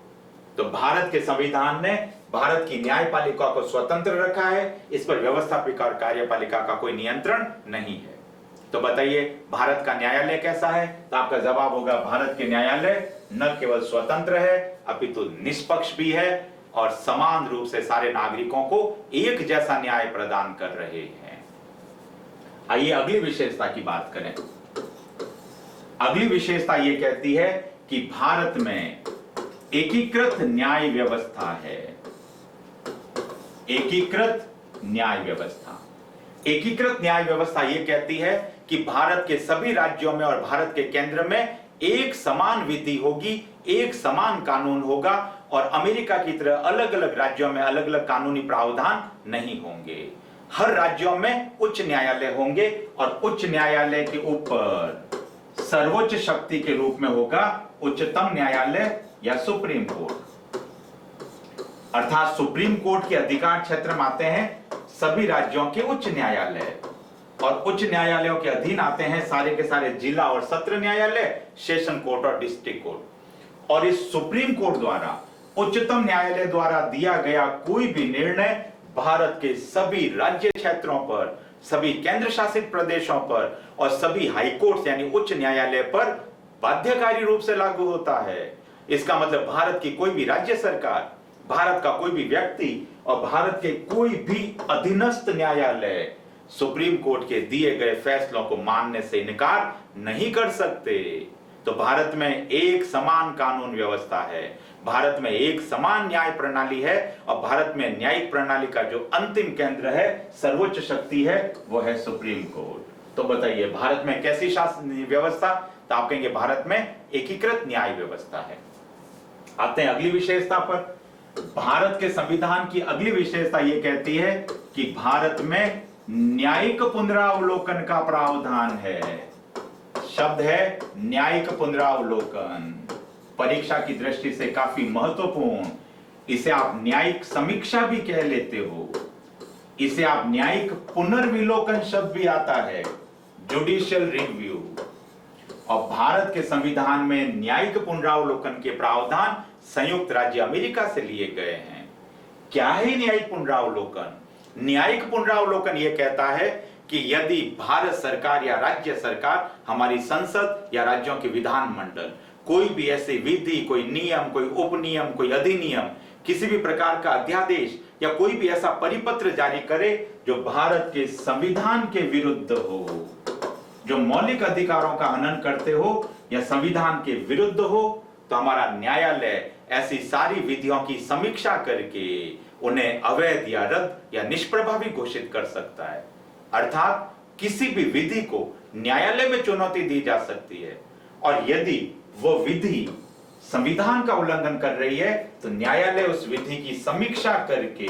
तो भारत के संविधान ने भारत की न्यायपालिका को स्वतंत्र रखा है, इस पर व्यवस्थापिका और कार्यपालिका का कोई नियंत्रण नहीं है। तो बताइए भारत का न्यायालय कैसा है? तो आपका जवाब होगा भारत के न्यायालय न केवल स्वतंत्र है अपितु निष्पक्ष भी है और समान रूप से सारे नागरिकों को एक जैसा न्याय प्रदान कर रहे हैं। आइए अगली विशेषता की बात करें। अगली विशेषता यह कहती है कि भारत में एकीकृत न्याय व्यवस्था है। एकीकृत न्याय व्यवस्था, एकीकृत न्याय व्यवस्था यह कहती है कि भारत के सभी राज्यों में और भारत के केंद्र में एक समान विधि होगी, एक समान कानून होगा और अमेरिका की तरह अलग अलग राज्यों में अलग अलग कानूनी प्रावधान नहीं होंगे। हर राज्यों में उच्च न्यायालय होंगे और उच्च न्यायालय के ऊपर सर्वोच्च शक्ति के रूप में होगा उच्चतम न्यायालय या सुप्रीम कोर्ट। अर्थात सुप्रीम कोर्ट के अधिकार क्षेत्र में आते हैं सभी राज्यों के उच्च न्यायालय और उच्च न्यायालयों के अधीन आते हैं सारे के सारे जिला और सत्र न्यायालय, सेशन कोर्ट और डिस्ट्रिक्ट कोर्ट। और इस सुप्रीम कोर्ट द्वारा, उच्चतम न्यायालय द्वारा दिया गया कोई भी निर्णय भारत के सभी राज्य क्षेत्रों पर सभी केंद्र शासित प्रदेशों पर और सभी हाईकोर्ट यानी उच्च न्यायालय पर बाध्यकारी रूप से लागू होता है। इसका मतलब भारत की कोई भी राज्य सरकार, भारत का कोई भी व्यक्ति और भारत के कोई भी अधीनस्थ न्यायालय सुप्रीम कोर्ट के दिए गए फैसलों को मानने से इनकार नहीं कर सकते। तो भारत में एक समान कानून व्यवस्था है, भारत में एक समान न्याय प्रणाली है और भारत में न्यायिक प्रणाली का जो अंतिम केंद्र है, सर्वोच्च शक्ति है, वो है सुप्रीम कोर्ट। तो बताइए भारत में कैसी शासन व्यवस्था? तो आप कहेंगे भारत में एकीकृत न्याय व्यवस्था है। आते हैं अगली विशेषता पर। भारत के संविधान की अगली विशेषता यह कहती है कि भारत में न्यायिक पुनरावलोकन का प्रावधान है। शब्द है न्यायिक पुनरावलोकन, परीक्षा की दृष्टि से काफी महत्वपूर्ण। इसे आप न्यायिक समीक्षा भी कह लेते हो, इसे आप न्यायिक पुनर्विलोकन शब्द भी आता है, जुडिशियल रिव्यू। और भारत के संविधान में न्यायिक पुनरावलोकन के प्रावधान संयुक्त राज्य अमेरिका से लिए गए हैं। क्या है न्यायिक पुनरावलोकन? न्यायिक पुनरावलोकन यह कहता है कि यदि भारत सरकार या राज्य सरकार, हमारी संसद या राज्यों के विधानमंडल कोई भी ऐसी विधि, कोई नियम, कोई उपनियम, कोई अधिनियम, किसी भी प्रकार का अध्यादेश या कोई भी ऐसा परिपत्र जारी करे जो भारत के संविधान के विरुद्ध हो, जो मौलिक अधिकारों का हनन करते हो या संविधान के विरुद्ध हो, तो हमारा न्यायालय ऐसी सारी विधियों की समीक्षा करके उन्हें अवैध या रद्द या निष्प्रभावी घोषित कर सकता है। अर्थात किसी भी विधि को न्यायालय में चुनौती दी जा सकती है और यदि वो विधि संविधान का उल्लंघन कर रही है तो न्यायालय उस विधि की समीक्षा करके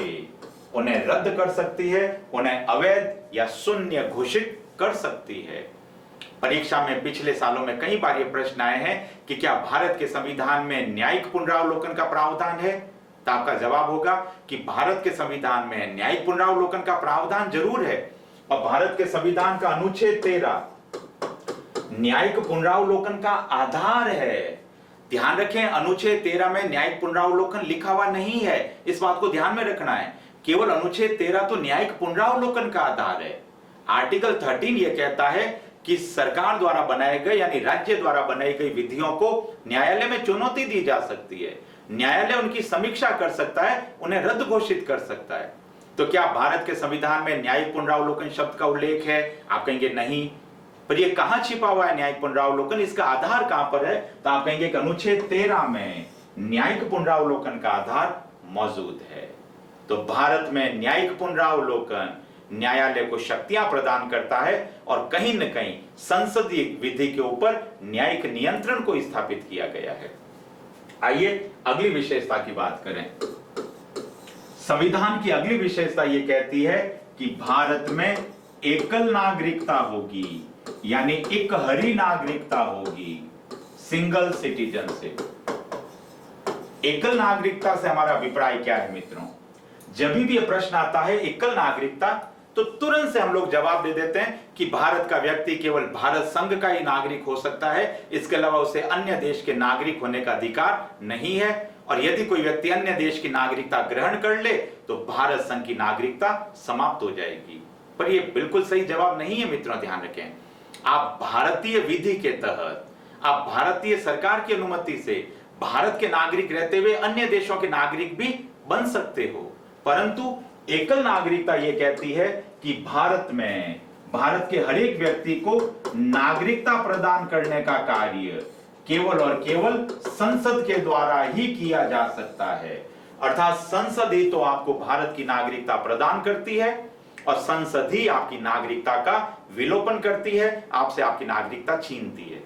उन्हें रद्द कर सकती है, उन्हें अवैध या शून्य घोषित कर सकती है। परीक्षा में पिछले सालों में कई बार ये प्रश्न आए हैं कि क्या भारत के संविधान में न्यायिक पुनरावलोकन का प्रावधान है? तो आपका जवाब होगा कि भारत के संविधान में न्यायिक पुनरावलोकन का प्रावधान जरूर है और भारत के संविधान का अनुच्छेद 13 न्यायिक पुनरावलोकन का आधार है। ध्यान रखें, अनुच्छेद 13 में न्यायिक पुनरावलोकन लिखा हुआ नहीं है, इस बात को ध्यान में रखना है। केवल अनुच्छेद 13 तो न्यायिक पुनरावलोकन का आधार है। आर्टिकल 13 यह कहता है कि सरकार द्वारा बनाए गए यानी राज्य द्वारा बनाई गई विधियों को न्यायालय में चुनौती दी जा सकती है, न्यायालय उनकी समीक्षा कर सकता है, उन्हें रद्द घोषित कर सकता है। तो क्या भारत के संविधान में न्यायिक पुनरावलोकन शब्द का उल्लेख है? आप कहेंगे नहीं। पर यह कहां छिपा हुआ है न्यायिक पुनरावलोकन, इसका आधार कहां पर है? तो आप कहेंगे कि अनुच्छेद 13 में न्यायिक पुनरावलोकन का आधार मौजूद है। तो भारत में न्यायिक पुनरावलोकन न्यायालय को शक्तियां प्रदान करता है और कहीं न कहीं संसदीय विधि के ऊपर न्यायिक नियंत्रण को स्थापित किया गया है। आइए अगली विशेषता की बात करें। संविधान की अगली विशेषता यह कहती है कि भारत में एकल नागरिकता होगी, यानी एकहरी नागरिकता होगी, सिंगल सिटीजनशिप। एकल नागरिकता से हमारा अभिप्राय क्या है मित्रों? जब भी यह प्रश्न आता है एकल नागरिकता, तो तुरंत से हम लोग जवाब दे देते हैं कि भारत का व्यक्ति केवल भारत संघ का ही नागरिक हो सकता है, इसके अलावा उसे अन्य देश के नागरिक होने का अधिकार नहीं है। और यदि कोई व्यक्ति अन्य देश की नागरिकता ग्रहण कर ले तो भारत संघ की नागरिकता समाप्त हो जाएगी। पर यह बिल्कुल सही जवाब नहीं है मित्रों, ध्यान रखें। आप भारतीय विधि के तहत, आप भारतीय सरकार की अनुमति से भारत के नागरिक रहते हुए अन्य देशों के नागरिक भी बन सकते हो, परंतु एकल नागरिकता यह कहती है कि भारत में भारत के हर एक व्यक्ति को नागरिकता प्रदान करने का कार्य केवल और केवल संसद के द्वारा ही किया जा सकता है। अर्थात संसद ही तो आपको भारत की नागरिकता प्रदान करती है और संसद ही आपकी नागरिकता का विलोपन करती है, आपसे आपकी नागरिकता छीनती है।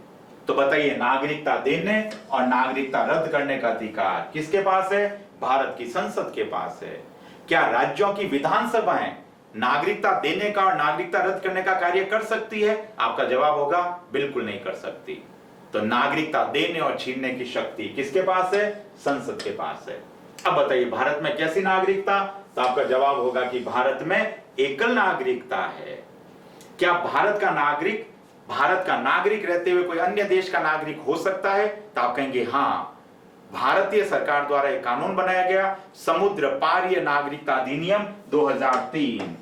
तो बताइए, नागरिकता देने और नागरिकता रद्द करने का अधिकार किसके पास है? भारत की संसद के पास है। क्या राज्यों की विधानसभाएं नागरिकता देने का और नागरिकता रद्द करने का कार्य कर सकती है? आपका जवाब होगा बिल्कुल नहीं कर सकती। तो नागरिकता देने और छीनने की शक्ति किसके पास है? संसद के पास है। अब बताइए, भारत में कैसी नागरिकता? तो आपका जवाब होगा कि भारत में एकल नागरिकता है। क्या भारत का नागरिक रहते हुए कोई अन्य देश का नागरिक हो सकता है? तो आप कहेंगे हाँ। भारतीय सरकार द्वारा एक कानून बनाया गया, समुद्र पारीय नागरिकता अधिनियम 2003।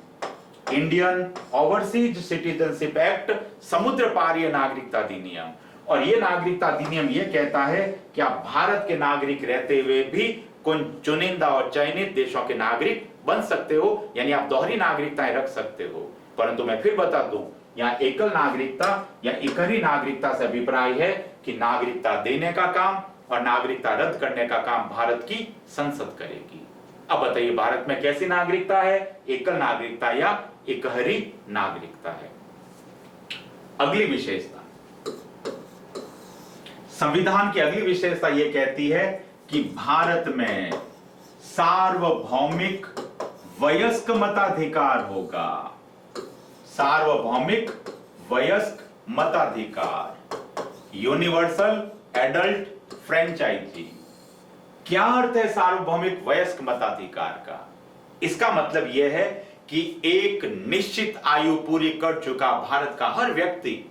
इंडियन ओवरसीज सिटीजनशिप एक्ट, समुद्र पारीय नागरिकता अधिनियम। और ये नागरिकता अधिनियम ये कहता है कि आप भारत के नागरिक रहते हुए भी कुछ चुनिंदा और चयनित देशों के नागरिक बन सकते हो, यानी आप दोहरी नागरिकताएं रख सकते हो। परंतु मैं फिर बता दूं, यहाँ एकल नागरिकता या इकहरी नागरिकता से अभिप्राय है कि नागरिकता देने का काम और नागरिकता रद्द करने का काम भारत की संसद करेगी। अब बताइए, भारत में कैसी नागरिकता है, एकल नागरिकता या इकहरी नागरिकता है? अगली विशेषता, संविधान की अगली विशेषता यह कहती है कि भारत में सार्वभौमिक वयस्क मताधिकार होगा। सार्वभौमिक वयस्क मताधिकार, यूनिवर्सल एडल्ट फ्रेंचाइजी। क्या अर्थ है सार्वभौमिक वयस्क मताधिकार का? इसका मतलब यह है कि एक निश्चित आयु पूरी कर चुका भारत का हर व्यक्ति,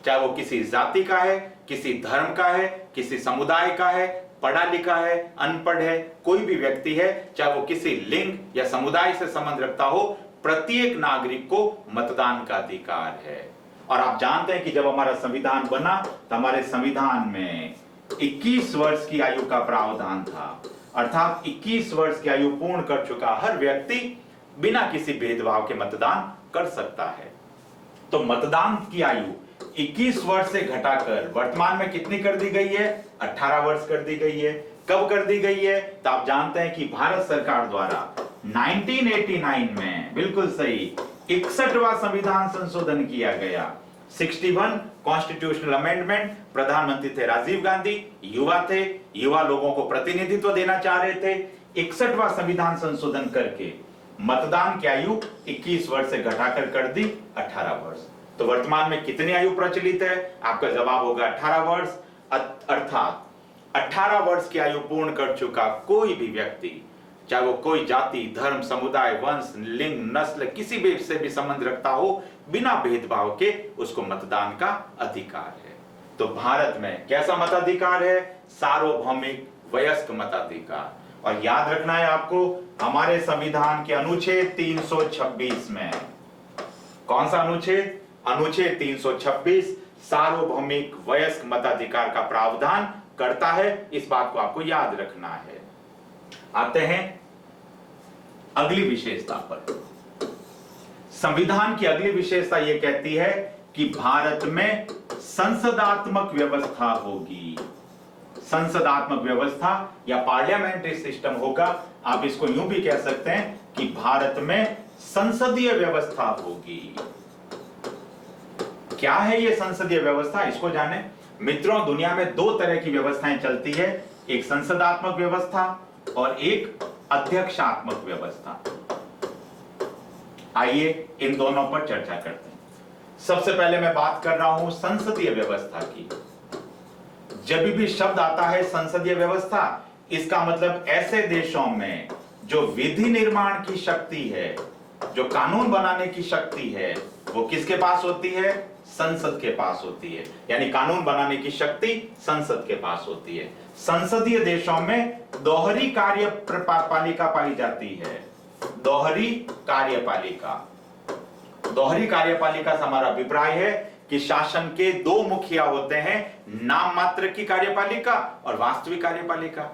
चाहे वो किसी जाति का है, किसी धर्म का है, किसी समुदाय का है, पढ़ा लिखा है, अनपढ़ है, कोई भी व्यक्ति है, चाहे वो किसी लिंग या समुदाय से संबंध रखता हो, प्रत्येक नागरिक को मतदान का अधिकार है। और आप जानते हैं कि जब हमारा संविधान बना तो हमारे संविधान में 21 वर्ष की आयु का प्रावधान था, अर्थात 21 वर्ष की आयु पूर्ण कर चुका हर व्यक्ति बिना किसी भेदभाव के मतदान कर सकता है। तो मतदान की आयु 21 वर्ष से घटाकर वर्तमान में कितनी कर दी गई है? 18 वर्ष कर दी गई है। कब कर दी गई है? तो आप जानते हैं कि भारत सरकार द्वारा 1989 में, बिल्कुल सही, 61वां संविधान संशोधन किया गया। 61 कॉन्स्टिट्यूशनल अमेंडमेंट। प्रधानमंत्री थे राजीव गांधी, युवा थे, युवा लोगों को प्रतिनिधित्व देना चाह रहे थे। 61वां संविधान संशोधन करके मतदान की आयु 21 वर्ष से घटाकर कर दी 18 वर्ष। तो वर्तमान में कितनी आयु प्रचलित है? आपका जवाब होगा 18 वर्ष। अर्थात 18 वर्ष की आयु पूर्ण कर चुका कोई भी व्यक्ति, चाहे वो कोई जाति, धर्म, समुदाय, वंश, लिंग, नस्ल, किसी भी से भी संबंध रखता हो, बिना भेदभाव के उसको मतदान का अधिकार है। तो भारत में कैसा मताधिकार है? सार्वभौमिक वयस्क मताधिकार। और याद रखना है आपको, हमारे संविधान के अनुच्छेद 326 में, कौन सा अनुच्छेद? अनुच्छेद 326 सार्वभौमिक वयस्क मताधिकार का प्रावधान करता है। इस बात को आपको याद रखना है। आते हैं अगली विशेषता पर। संविधान की अगली विशेषता यह कहती है कि भारत में संसदात्मक व्यवस्था होगी। संसदात्मक व्यवस्था या पार्लियामेंट्री सिस्टम होगा। आप इसको यूं भी कह सकते हैं कि भारत में संसदीय व्यवस्था होगी। क्या है यह संसदीय व्यवस्था? इसको जाने। मित्रों, दुनिया में दो तरह की व्यवस्थाएं चलती है, एक संसदात्मक व्यवस्था और एक अध्यक्षात्मक व्यवस्था। आइए इन दोनों पर चर्चा करते हैं। सबसे पहले मैं बात कर रहा हूं संसदीय व्यवस्था की। जब भी शब्द आता है संसदीय व्यवस्था, इसका मतलब ऐसे देशों में जो विधि निर्माण की शक्ति है, जो कानून बनाने की शक्ति है, वो किसके पास होती है? संसद के पास होती है। यानी कानून बनाने की शक्ति संसद के पास होती है। संसदीय देशों में दोहरी कार्यपालिका पाई जाती है। दोहरी कार्यपालिका। दोहरी कार्यपालिका से हमारा अभिप्राय है कि शासन के दो मुखिया होते हैं, नाम मात्र की कार्यपालिका और वास्तविक कार्यपालिका।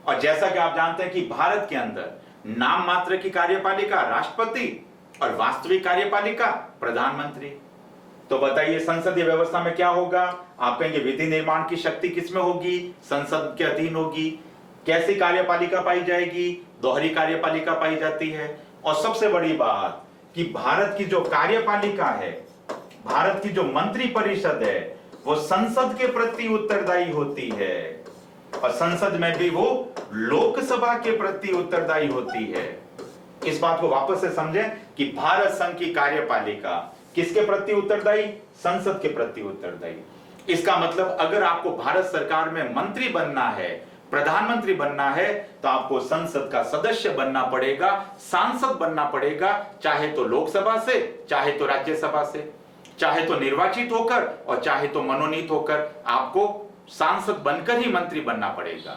और जैसा कि आप जानते हैं कि भारत के अंदर नाम मात्र की कार्यपालिका राष्ट्रपति और वास्तविक कार्यपालिका प्रधानमंत्री। तो बताइए संसदीय व्यवस्था में क्या होगा? आप कहेंगे विधि निर्माण की शक्ति किसमें होगी? संसद के अधीन होगी। कैसी कार्यपालिका पाई जाएगी? दोहरी कार्यपालिका पाई जाती है। और सबसे बड़ी बात कि भारत की जो कार्यपालिका है, भारत की जो मंत्री परिषद है, वो संसद के प्रति उत्तरदायी होती है और संसद में भी वो लोकसभा के प्रति उत्तरदायी होती है। इस बात को वापस से समझें कि भारत संघ की कार्यपालिका किसके प्रति उत्तरदायी? संसद के प्रति उत्तरदायी। इसका मतलब अगर आपको भारत सरकार में मंत्री बनना है, प्रधानमंत्री बनना है, तो आपको संसद का सदस्य बनना पड़ेगा, सांसद बनना पड़ेगा, चाहे तो लोकसभा से, चाहे तो राज्यसभा से, चाहे तो निर्वाचित होकर और चाहे तो मनोनीत होकर। आपको सांसद बनकर ही मंत्री बनना पड़ेगा।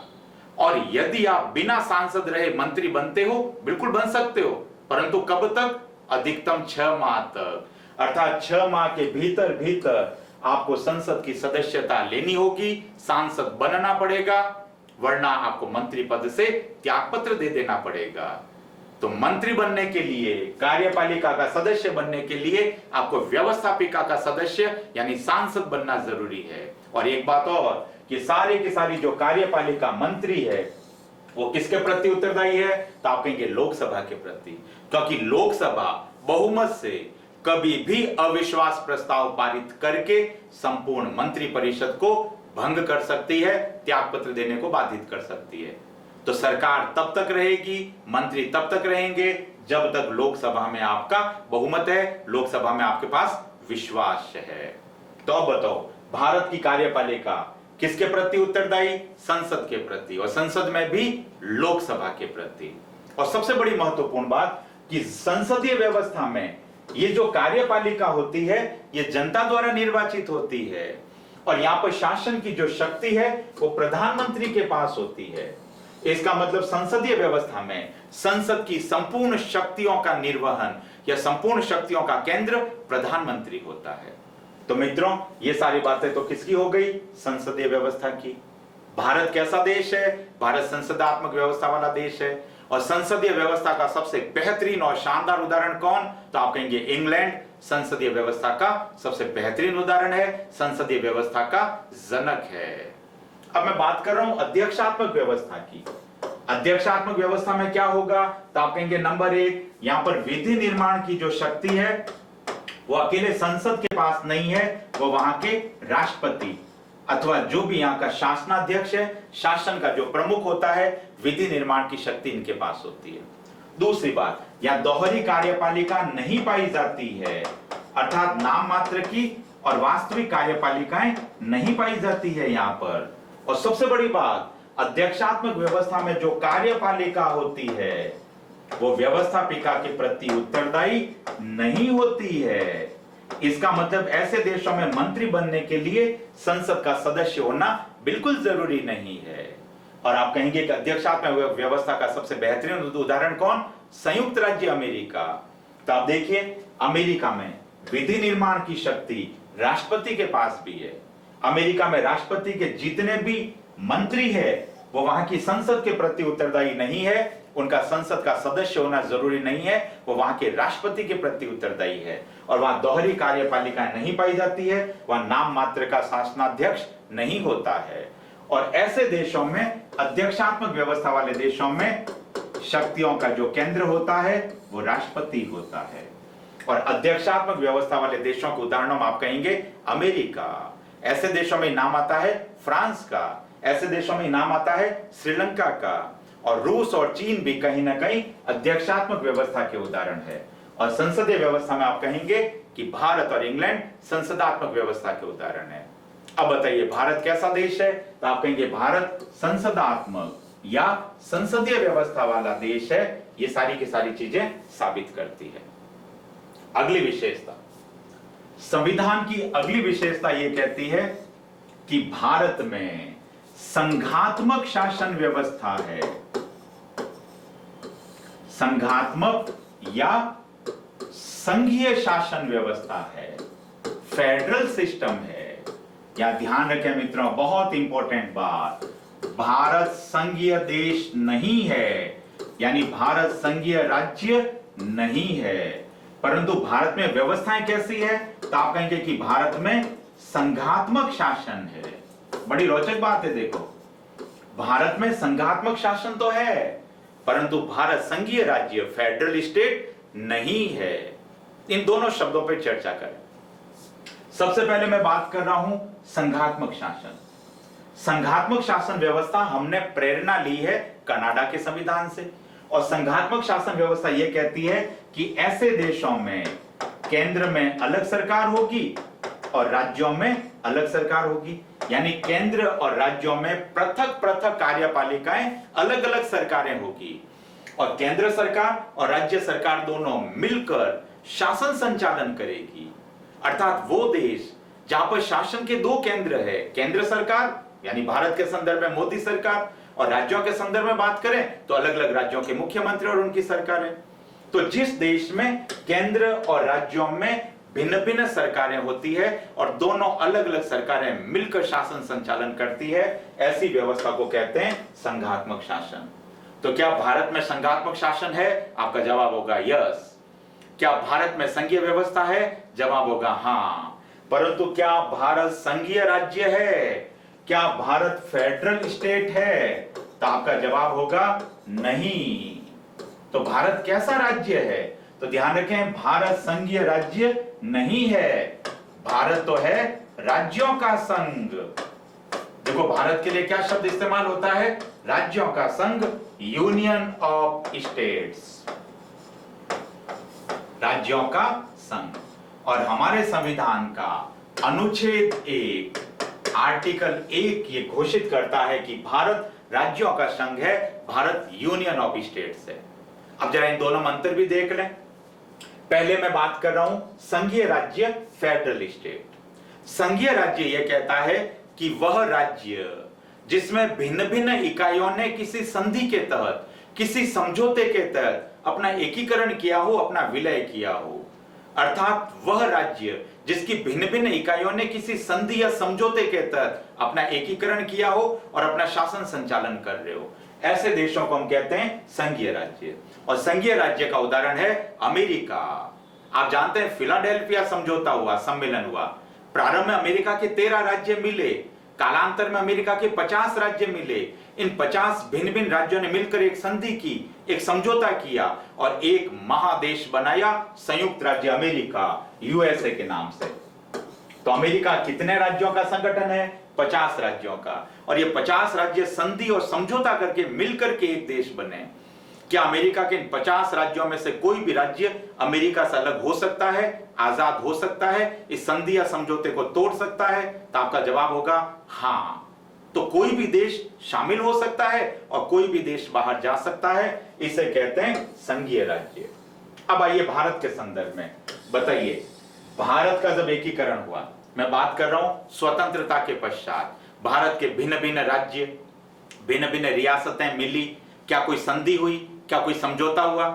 और यदि आप बिना सांसद रहे मंत्री बनते हो, बिल्कुल बन सकते हो, परंतु कब तक? अधिकतम 6 माह तक, अर्थात 6 माह के भीतर भीतर आपको संसद की सदस्यता लेनी होगी, सांसद बनना पड़ेगा, वरना आपको मंत्री पद से त्यागपत्र दे देना पड़ेगा। तो मंत्री बनने के लिए, कार्यपालिका का सदस्य बनने के लिए आपको व्यवस्थापिका का सदस्य यानी सांसद बनना जरूरी है। और एक बात और कि सारी की सारी जो कार्यपालिका मंत्री है वो किसके प्रति उत्तरदायी है? तो आप कहेंगे लोकसभा के प्रति, क्योंकि लोकसभा बहुमत से कभी भी अविश्वास प्रस्ताव पारित करके संपूर्ण मंत्री परिषद को भंग कर सकती है, त्यागपत्र देने को बाधित कर सकती है। तो सरकार तब तक रहेगी, मंत्री तब तक रहेंगे जब तक लोकसभा में आपका बहुमत है, लोकसभा में आपके पास विश्वास है। तो अब बताओ, भारत की कार्यपालिका किसके प्रति उत्तरदायी? संसद के प्रति, और संसद में भी लोकसभा के प्रति। और सबसे बड़ी महत्वपूर्ण बात कि संसदीय व्यवस्था में ये जो कार्यपालिका होती है ये जनता द्वारा निर्वाचित होती है, और यहां पर शासन की जो शक्ति है वो प्रधानमंत्री के पास होती है। इसका मतलब संसदीय व्यवस्था में संसद की संपूर्ण शक्तियों का निर्वहन या संपूर्ण शक्तियों का केंद्र प्रधानमंत्री होता है। तो मित्रों, ये सारी बातें तो किसकी हो गई? संसदीय व्यवस्था की। भारत कैसा देश है? भारत संसदात्मक व्यवस्था वाला देश है। और संसदीय व्यवस्था का सबसे बेहतरीन और शानदार उदाहरण कौन? तो आप कहेंगे इंग्लैंड संसदीय व्यवस्था का सबसे बेहतरीन उदाहरण है, संसदीय व्यवस्था का जनक है। अब मैं बात कर रहा हूं अध्यक्षात्मक व्यवस्था की। अध्यक्षात्मक व्यवस्था में क्या होगा? तो आप कहेंगे नंबर 1, यहां पर विधि निर्माण की जो शक्ति है वो अकेले संसद के पास नहीं है, वो वहां के राष्ट्रपति अथवा जो भी यहाँ का शासनाध्यक्ष है, शासन का जो प्रमुख होता है, विधि निर्माण की शक्ति इनके पास होती है। दूसरी बात, यहाँ दोहरी कार्यपालिका नहीं पाई जाती है, अर्थात नाम मात्र की और वास्तविक कार्यपालिकाएं नहीं पाई जाती है यहाँ पर। और सबसे बड़ी बात, अध्यक्षात्मक व्यवस्था में जो कार्यपालिका होती है वो व्यवस्थापिका के प्रति उत्तरदायी नहीं होती है। इसका मतलब ऐसे देशों में मंत्री बनने के लिए संसद का सदस्य होना बिल्कुल जरूरी नहीं है। और आप कहेंगे कि अध्यक्षात्मक व्यवस्था का सबसे बेहतरीन उदाहरण कौन? संयुक्त राज्य अमेरिका। तो आप देखिए, अमेरिका में विधि निर्माण की शक्ति राष्ट्रपति के पास भी है। अमेरिका में राष्ट्रपति के जितने भी मंत्री है वो वहां की संसद के प्रति उत्तरदायी नहीं है, उनका संसद का सदस्य होना जरूरी नहीं है, वो वहां के राष्ट्रपति के प्रति उत्तरदायी है। और वहां दोहरी कार्यपालिका नहीं पाई जाती है, वहां नाम मात्र का शासनाध्यक्ष नहीं होता है। और ऐसे देशों में, अध्यक्षात्मक व्यवस्था वाले देशों में शक्तियों का जो केंद्र होता है वो राष्ट्रपति होता है। और अध्यक्षात्मक व्यवस्था वाले देशों के उदाहरणों में आप कहेंगे अमेरिका, ऐसे देशों में नाम आता है फ्रांस का, ऐसे देशों में नाम आता है श्रीलंका का, और रूस और चीन भी कहीं ना कहीं अध्यक्षात्मक व्यवस्था के उदाहरण है। और संसदीय व्यवस्था में आप कहेंगे कि भारत और इंग्लैंड संसदात्मक व्यवस्था के उदाहरण है। अब बताइए, भारत कैसा देश है? तो आप कहेंगे भारत संसदात्मक या संसदीय व्यवस्था वाला देश है। ये सारी की सारी चीजें साबित करती है। अगली विशेषता, संविधान की अगली विशेषता ये कहती है कि भारत में संघात्मक शासन व्यवस्था है। संघात्मक या संघीय शासन व्यवस्था है, फेडरल सिस्टम है। या ध्यान रखें मित्रों, बहुत इंपॉर्टेंट बात, भारत संघीय देश नहीं है, यानी भारत संघीय राज्य नहीं है, परंतु भारत में व्यवस्थाएं कैसी है? तो आप कहेंगे कि भारत में संघात्मक शासन है। बड़ी रोचक बात है। देखो, भारत में संघात्मक शासन तो है, परंतु भारत संघीय राज्य फेडरल स्टेट नहीं है। इन दोनों शब्दों पर चर्चा करें। सबसे पहले मैं बात कर रहा हूं संघात्मक शासन। संघात्मक शासन व्यवस्था हमने प्रेरणा ली है कनाडा के संविधान से। और संघात्मक शासन व्यवस्था यह कहती है कि ऐसे देशों में केंद्र में अलग सरकार होगी और राज्यों में अलग सरकार होगी, यानी केंद्र और राज्यों में पृथक पृथक कार्यपालिकाएं, अलग अलग सरकारें होगी। और केंद्र सरकार और राज्य सरकार दोनों मिलकर शासन संचालन करेगी। अर्थात वो देश जहां पर शासन के दो केंद्र है, केंद्र सरकार यानी भारत के संदर्भ में मोदी सरकार, और राज्यों के संदर्भ में बात करें तो अलग अलग राज्यों के मुख्यमंत्री और उनकी सरकारें। तो जिस देश में केंद्र और राज्यों में भिन्न भिन्न सरकारें होती है और दोनों अलग अलग सरकारें मिलकर शासन संचालन करती है, ऐसी व्यवस्था को कहते हैं संघात्मक शासन। तो क्या भारत में संघात्मक शासन है? आपका जवाब होगा यस। क्या भारत में संघीय व्यवस्था है? जवाब होगा हां। परंतु क्या भारत संघीय राज्य है? क्या भारत फेडरल स्टेट है? तो आपका जवाब होगा नहीं। तो भारत कैसा राज्य है? तो ध्यान रखें, भारत संघीय राज्य नहीं है, भारत तो है राज्यों का संघ। देखो भारत के लिए क्या शब्द इस्तेमाल होता है? राज्यों का संघ, यूनियन ऑफ स्टेट्स, राज्यों का संघ। और हमारे संविधान का अनुच्छेद 1 आर्टिकल 1 ये घोषित करता है कि भारत राज्यों का संघ है, भारत यूनियन ऑफ स्टेट्स है। अब जरा इन दोनों में अंतर भी देख लें। पहले मैं बात कर रहा हूं संघीय राज्य, फेडरल स्टेट। संघीय राज्य यह कहता है कि वह राज्य जिसमें भिन्न भिन्न इकाइयों ने किसी संधि के तहत, किसी समझौते के तहत अपना एकीकरण किया हो, अपना विलय किया हो, अर्थात वह राज्य जिसकी भिन्न भिन्न इकाइयों ने किसी संधि या समझौते के तहत अपना एकीकरण किया हो और अपना शासन संचालन कर रहे हो, ऐसे देशों को हम कहते हैं संघीय राज्य। और संघीय राज्य का उदाहरण है अमेरिका। आप जानते हैं फिलाडेल्फिया समझौता हुआ, सम्मेलन हुआ। प्रारंभ में अमेरिका के 13 राज्य मिले, कालांतर में अमेरिका के 50 राज्य मिले। इन 50 भिन्न भिन्न राज्यों ने मिलकर एक संधि की, एक समझौता किया और एक महादेश बनाया, संयुक्त राज्य अमेरिका, यूएसए के नाम से। तो अमेरिका कितने राज्यों का संगठन है? 50 राज्यों का। और ये 50 राज्य संधि और समझौता करके मिलकर के एक देश बने। क्या अमेरिका के इन 50 राज्यों में से कोई भी राज्य अमेरिका से अलग हो सकता है, आजाद हो सकता है, इस संधि या समझौते को तोड़ सकता है? तो आपका जवाब होगा हां। तो कोई भी देश शामिल हो सकता है और कोई भी देश बाहर जा सकता है, इसे कहते हैं संघीय राज्य। अब आइए भारत के संदर्भ में बताइए, भारत का जब एकीकरण हुआ, मैं बात कर रहा हूं स्वतंत्रता के पश्चात, भारत के भिन्न भिन्न राज्य, भिन्न भिन्न रियासतें मिली, क्या कोई संधि हुई? क्या कोई समझौता हुआ?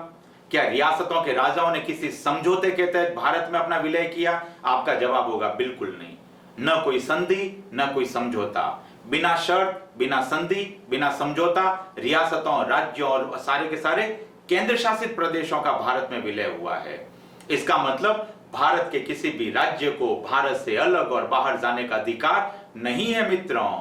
क्या रियासतों के राजाओं ने किसी समझौते के तहत भारत में अपना विलय किया? आपका जवाब होगा बिल्कुल नहीं। न कोई संधि, न कोई समझौता, बिना शर्त, बिना संधि, बिना समझौता रियासतों, राज्यों और सारे के सारे केंद्र शासित प्रदेशों का भारत में विलय हुआ है। इसका मतलब भारत के किसी भी राज्य को भारत से अलग और बाहर जाने का अधिकार नहीं है मित्रों।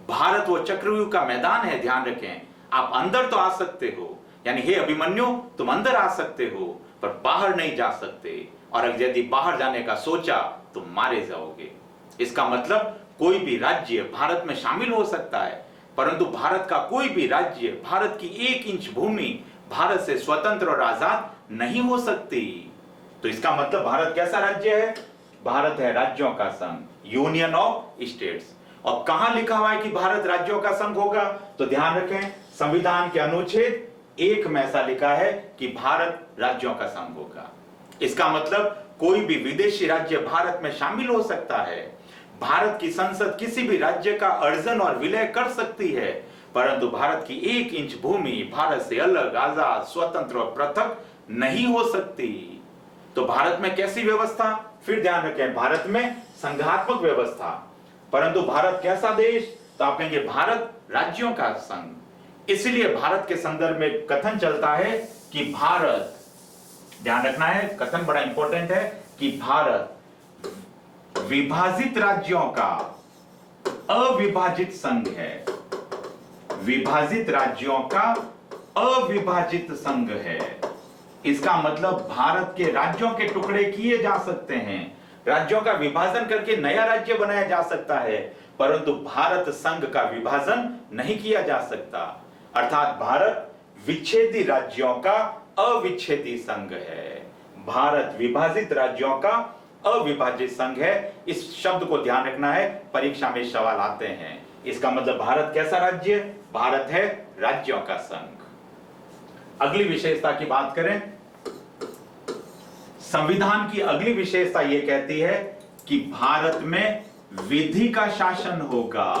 भारत वो चक्रव्यूह का मैदान है, ध्यान रखें। आप अंदर तो आ सकते हो, यानी हे अभिमन्यु तुम अंदर आ सकते हो, पर बाहर नहीं जा सकते। और यदि बाहर जाने का सोचा तो मारे जाओगे। इसका मतलब कोई भी राज्य भारत में शामिल हो सकता है, परंतु भारत का कोई भी राज्य, भारत की 1 इंच भूमि भारत से स्वतंत्र और आजाद नहीं हो सकती। तो इसका मतलब भारत कैसा राज्य है? भारत है राज्यों का संघ, यूनियन ऑफ स्टेट्स। और कहां लिखा हुआ है कि भारत राज्यों का संघ होगा? तो ध्यान रखें, संविधान के अनुच्छेद 1 में ऐसा लिखा है कि भारत राज्यों का संघ होगा। इसका मतलब कोई भी विदेशी राज्य भारत में शामिल हो सकता है। भारत की संसद किसी भी राज्य का अर्जन और विलय कर सकती है, परंतु भारत की 1 इंच भूमि भारत से अलग, आजाद, स्वतंत्र और पृथक नहीं हो सकती। तो भारत में कैसी व्यवस्था? फिर ध्यान रखें, भारत में संघात्मक व्यवस्था। परंतु भारत कैसा देश? तो आप कहेंगे भारत राज्यों का संघ। इसलिए भारत के संदर्भ में कथन चलता है कि भारत, ध्यान रखना है, कथन बड़ा इंपॉर्टेंट है कि भारत विभाजित राज्यों का अविभाजित संघ है। विभाजित राज्यों का अविभाजित संघ है। इसका मतलब भारत के राज्यों के टुकड़े किए जा सकते हैं, राज्यों का विभाजन करके नया राज्य बनाया जा सकता है, परंतु भारत संघ का विभाजन नहीं किया जा सकता। अर्थात भारत विच्छेदी राज्यों का अविच्छेदी संघ है। भारत विभाजित राज्यों का अविभाजित संघ है। इस शब्द को ध्यान रखना है, परीक्षा में सवाल आते हैं। इसका मतलब भारत कैसा राज्य? भारत है राज्यों का संघ। अगली विशेषता की बात करें, संविधान की अगली विशेषता यह कहती है कि भारत में विधि का शासन होगा।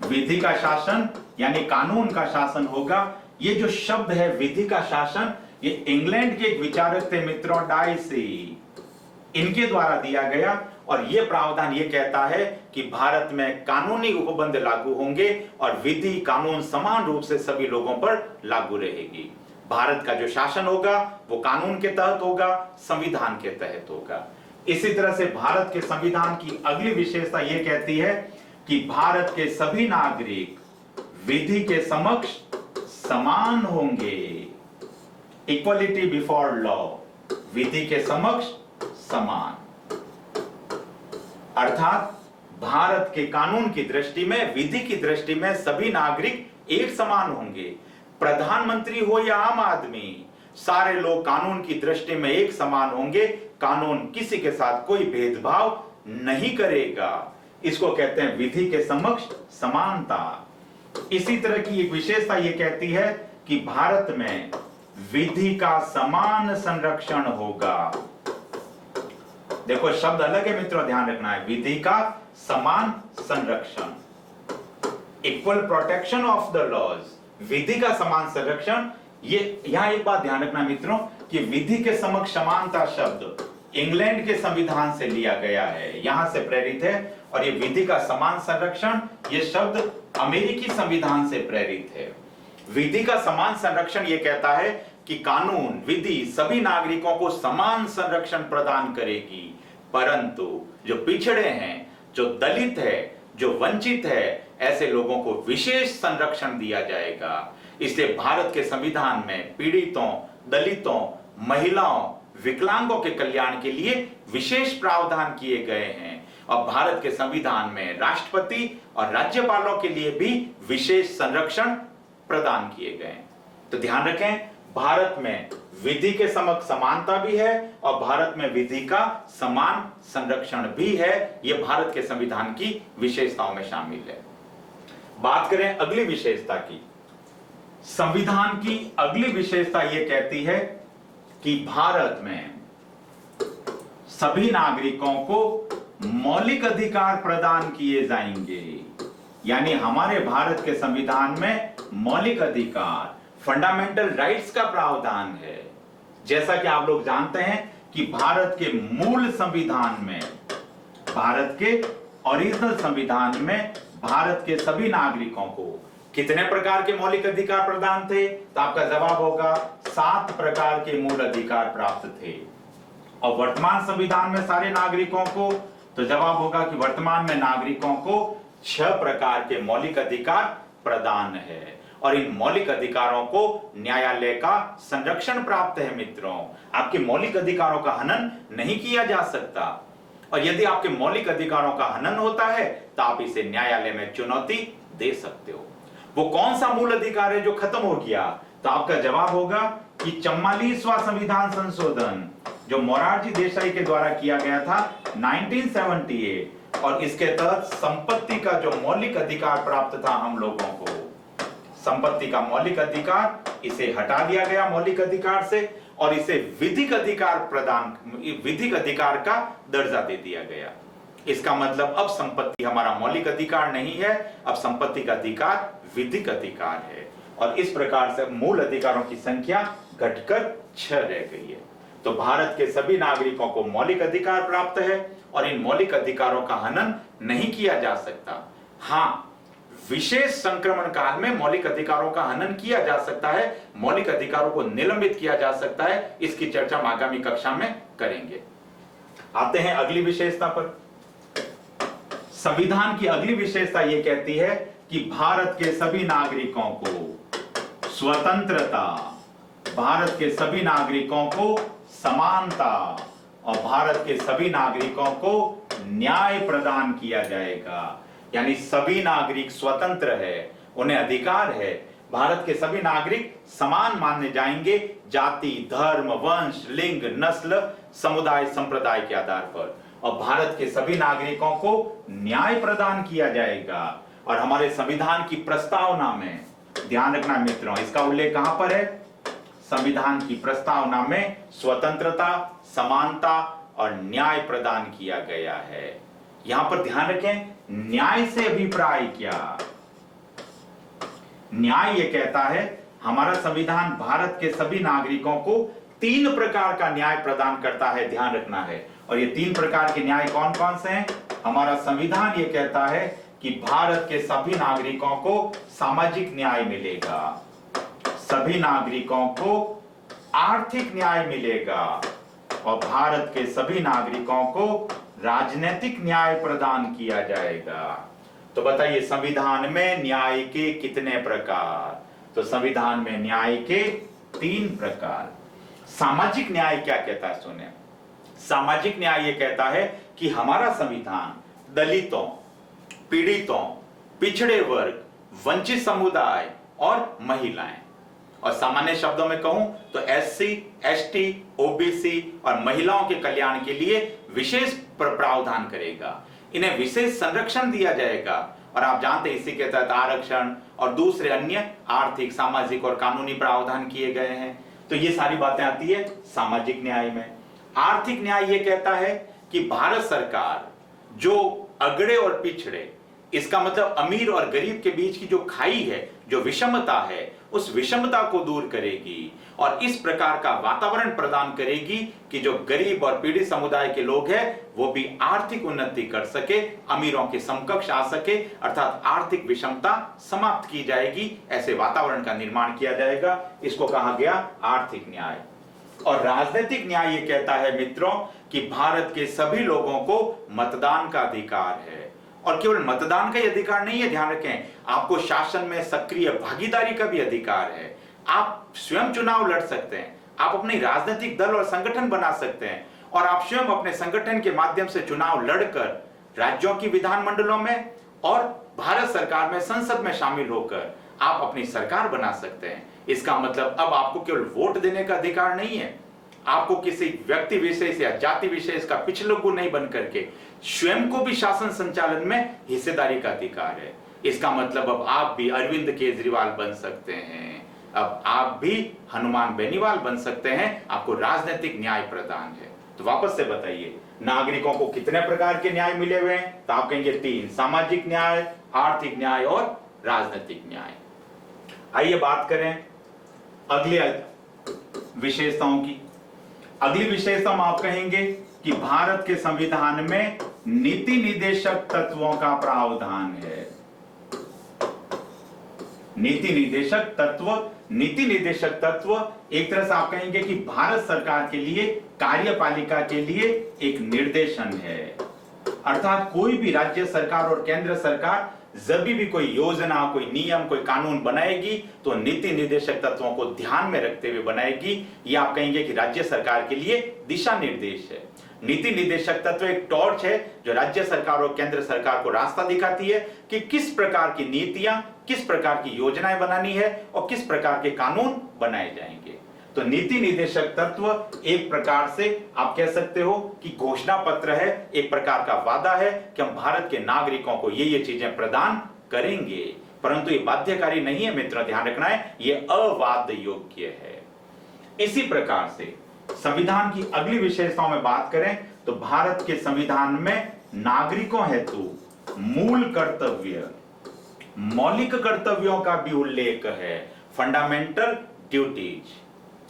विधि का शासन यानी कानून का शासन होगा। ये जो शब्द है विधि का शासन, ये इंग्लैंड के एक विचारक थे मित्रों, डाइसी, इनके द्वारा दिया गया। और यह प्रावधान यह कहता है कि भारत में कानूनी उपबंध लागू होंगे और विधि कानून समान रूप से सभी लोगों पर लागू रहेगी। भारत का जो शासन होगा वो कानून के तहत होगा, संविधान के तहत होगा। इसी तरह से भारत के संविधान की अगली विशेषता यह कहती है कि भारत के सभी नागरिक विधि के समक्ष समान होंगे। इक्वलिटी बिफोर लॉ, विधि के समक्ष समान, अर्थात भारत के कानून की दृष्टि में, विधि की दृष्टि में सभी नागरिक एक समान होंगे। प्रधानमंत्री हो या आम आदमी, सारे लोग कानून की दृष्टि में एक समान होंगे। कानून किसी के साथ कोई भेदभाव नहीं करेगा। इसको कहते हैं विधि के समक्ष समानता। इसी तरह की एक विशेषता यह कहती है कि भारत में विधि का समान संरक्षण होगा। देखो शब्द अलग है मित्रों, ध्यान रखना है। विधि का समान संरक्षण, equal protection of the laws, विधि का समान संरक्षण। ये यहां एक बात ध्यान रखना मित्रों कि विधि के समक्ष समानता शब्द इंग्लैंड के संविधान से लिया गया है, यहां से प्रेरित है। और ये विधि का समान संरक्षण, ये शब्द अमेरिकी संविधान से प्रेरित है। विधि का समान संरक्षण ये कहता है कि कानून, विधि सभी नागरिकों को समान संरक्षण प्रदान करेगी, परंतु जो पिछड़े हैं, जो दलित है, जो वंचित है, ऐसे लोगों को विशेष संरक्षण दिया जाएगा। इसलिए भारत के संविधान में पीड़ितों, दलितों, महिलाओं, विकलांगों के कल्याण के लिए विशेष प्रावधान किए गए हैं। और भारत के संविधान में राष्ट्रपति और राज्यपालों के लिए भी विशेष संरक्षण प्रदान किए गए। तो ध्यान रखें, भारत में विधि के समक्ष समानता भी है और भारत में विधि का समान संरक्षण भी है। यह भारत के संविधान की विशेषताओं में शामिल है। बात करें अगली विशेषता की। संविधान की अगली विशेषता यह कहती है कि भारत में सभी नागरिकों को मौलिक अधिकार प्रदान किए जाएंगे। यानी हमारे भारत के संविधान में मौलिक अधिकार, फंडामेंटल राइट्स का प्रावधान है। जैसा कि आप लोग जानते हैं कि भारत के मूल संविधान में, भारत के ओरिजिनल संविधान में भारत के सभी नागरिकों को कितने प्रकार के मौलिक अधिकार प्रदान थे? तो आपका जवाब होगा 7 प्रकार के मूल अधिकार प्राप्त थे। और वर्तमान संविधान में सारे नागरिकों को, तो जवाब होगा कि वर्तमान में नागरिकों को 6 प्रकार के मौलिक अधिकार प्रदान है। और इन मौलिक अधिकारों को न्यायालय का संरक्षण प्राप्त है मित्रों। आपके मौलिक अधिकारों का हनन नहीं किया जा सकता। और यदि आपके मौलिक अधिकारों का हनन होता है तो आप इसे न्यायालय में चुनौती दे सकते हो। वो कौन सा मूल अधिकार है जो खत्म हो गया? तो आपका जवाब होगा कि 44वां संविधान संशोधन जो मोरारजी देसाई के द्वारा किया गया था 1978, और इसके तहत संपत्ति का जो मौलिक अधिकार प्राप्त था हम लोगों को, संपत्ति का मौलिक अधिकार, इसे हटा दिया गया मौलिक अधिकार से और इसे विधिक अधिकार प्रदान, विधिक अधिकार का दर्जा दे दिया गया। इसका मतलब अब संपत्ति हमारा मौलिक अधिकार नहीं है, अब संपत्ति का अधिकार विधिक अधिकार है। और इस प्रकार से मूल अधिकारों की संख्या घटकर 6 रह गई है। तो भारत के सभी नागरिकों को मौलिक अधिकार प्राप्त है और इन मौलिक अधिकारों का हनन नहीं किया जा सकता। हाँ, विशेष संक्रमण काल में मौलिक अधिकारों का हनन किया जा सकता है, मौलिक अधिकारों को निलंबित किया जा सकता है। इसकी चर्चा हम आगामी कक्षा में करेंगे। आते हैं अगली विशेषता पर। संविधान की अगली विशेषता यह कहती है कि भारत के सभी नागरिकों को स्वतंत्रता, भारत के सभी नागरिकों को समानता और भारत के सभी नागरिकों को न्याय प्रदान किया जाएगा। यानी सभी नागरिक स्वतंत्र है, उन्हें अधिकार है। भारत के सभी नागरिक समान माने जाएंगे जाति, धर्म, वंश, लिंग, नस्ल, समुदाय, संप्रदाय के आधार पर। और भारत के सभी नागरिकों को न्याय प्रदान किया जाएगा। और हमारे संविधान की प्रस्तावना में, ध्यान रखना मित्रों, इसका उल्लेख कहां पर है? संविधान की प्रस्तावना में स्वतंत्रता, समानता और न्याय प्रदान किया गया है। यहां पर ध्यान रखें, न्याय से अभिप्राय क्या? न्याय यह कहता है हमारा संविधान भारत के सभी नागरिकों को 3 प्रकार का न्याय प्रदान करता है, ध्यान रखना है। और ये 3 प्रकार के न्याय कौन कौन से हैं? हमारा संविधान ये कहता है कि भारत के सभी नागरिकों को सामाजिक न्याय मिलेगा, सभी नागरिकों को आर्थिक न्याय मिलेगा और भारत के सभी नागरिकों को राजनीतिक न्याय प्रदान किया जाएगा। तो बताइए संविधान में न्याय के कितने प्रकार? तो संविधान में न्याय के 3 प्रकार। सामाजिक न्याय क्या कहता है? सुने, सामाजिक न्याय ये कहता है कि हमारा संविधान दलितों, पीड़ितों, पिछड़े वर्ग, वंचित समुदाय और महिलाएं, और सामान्य शब्दों में कहूं तो एससी, एसटी, ओबीसी और महिलाओं के कल्याण के लिए विशेष प्रावधान करेगा। इन्हें विशेष संरक्षण दिया जाएगा और आप जानते हैं इसी के तहत आरक्षण और दूसरे अन्य आर्थिक, सामाजिक और कानूनी प्रावधान किए गए हैं। तो ये सारी बातें आती है सामाजिक न्याय में। आर्थिक न्याय ये कहता है कि भारत सरकार जो अगड़े और पिछड़े, इसका मतलब अमीर और गरीब के बीच की जो खाई है, जो विषमता है, उस विषमता को दूर करेगी और इस प्रकार का वातावरण प्रदान करेगी कि जो गरीब और पीड़ित समुदाय के लोग हैं वो भी आर्थिक उन्नति कर सके, अमीरों के समकक्ष आ सके, अर्थात आर्थिक विषमता समाप्त की जाएगी। ऐसे वातावरण का निर्माण किया जाएगा। इसको कहा गया आर्थिक न्याय। और राजनीतिक न्याय ये कहता है मित्रों कि भारत के सभी लोगों को मतदान का अधिकार है। और केवल मतदान का ही अधिकार नहीं है, ध्यान रखें, आपको शासन में सक्रिय भागीदारी का भी अधिकार है। आप स्वयं चुनाव लड़ सकते हैं, आप अपनी राजनीतिक दल और संगठन बना सकते हैं और आप स्वयं अपने संगठन के माध्यम से चुनाव लड़कर राज्यों की विधानमंडलों में और भारत सरकार में, संसद में शामिल होकर आप अपनी सरकार बना सकते हैं। इसका मतलब अब आपको केवल वोट देने का अधिकार नहीं है, आपको किसी व्यक्ति विशेष या जाति विशेष का पिछलग्गू नहीं बन करके स्वयं को भी शासन संचालन में हिस्सेदारी का अधिकार है। इसका मतलब अब आप भी अरविंद केजरीवाल बन सकते हैं, अब आप भी हनुमान बेनीवाल बन सकते हैं। आपको राजनीतिक न्याय प्रदान है। तो वापस से बताइए, नागरिकों को कितने प्रकार के न्याय मिले हुए हैं? तो आप कहेंगे 3, सामाजिक न्याय, आर्थिक न्याय और राजनीतिक न्याय। आइए बात करें अगली विशेषताओं की। अगली विशेषता में आप कहेंगे कि भारत के संविधान में नीति निर्देशक तत्वों का प्रावधान है। नीति निर्देशक तत्व एक तरह से आप कहेंगे कि भारत सरकार के लिए, कार्यपालिका के लिए एक निर्देशन है। अर्थात कोई भी राज्य सरकार और केंद्र सरकार जब भी कोई योजना, कोई नियम, कोई कानून बनाएगी तो नीति निर्देशक तत्वों को ध्यान में रखते हुए बनाएगी। ये आप कहेंगे कि राज्य सरकार के लिए दिशा निर्देश है। नीति निर्देशक तत्व एक टॉर्च है जो राज्य सरकार और केंद्र सरकार को रास्ता दिखाती है कि किस प्रकार की नीतियां, किस प्रकार की योजनाएं बनानी है और किस प्रकार के कानून बनाए जाएंगे। तो नीति निर्देशक तत्व एक प्रकार से आप कह सकते हो कि घोषणा पत्र है, एक प्रकार का वादा है कि हम भारत के नागरिकों को ये चीजें प्रदान करेंगे, परंतु ये बाध्यकारी नहीं है मित्र, ध्यान रखना है, ये अवाद योग्य है। इसी प्रकार से संविधान की अगली विशेषताओं में बात करें तो भारत के संविधान में नागरिकों हेतु मूल कर्तव्य, मौलिक कर्तव्यों का भी उल्लेख है, फंडामेंटल ड्यूटीज।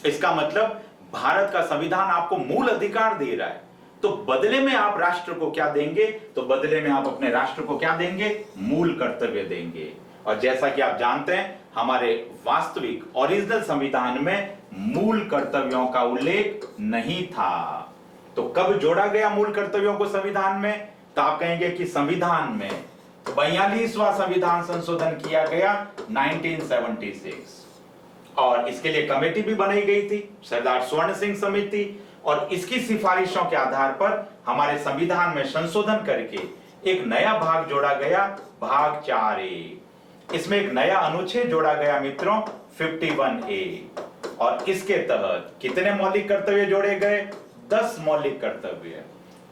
इसका मतलब भारत का संविधान आपको मूल अधिकार दे रहा है, तो बदले में आप राष्ट्र को क्या देंगे? तो बदले में आप अपने राष्ट्र को क्या देंगे? मूल कर्तव्य देंगे। और जैसा कि आप जानते हैं हमारे वास्तविक ओरिजिनल संविधान में मूल कर्तव्यों का उल्लेख नहीं था। तो कब जोड़ा गया मूल कर्तव्यों को संविधान में? तो आप कहेंगे कि संविधान में 42वां संविधान संशोधन किया गया 1976 और इसके लिए कमेटी भी बनाई गई थी, सरदार स्वर्ण सिंह समिति, और इसकी सिफारिशों के आधार पर हमारे संविधान में संशोधन करके एक नया भाग जोड़ा गया, भाग 4A। इसमें एक नया अनुच्छेद जोड़ा गया मित्रों, 51A, और इसके तहत कितने मौलिक कर्तव्य जोड़े गए? 10 मौलिक कर्तव्य।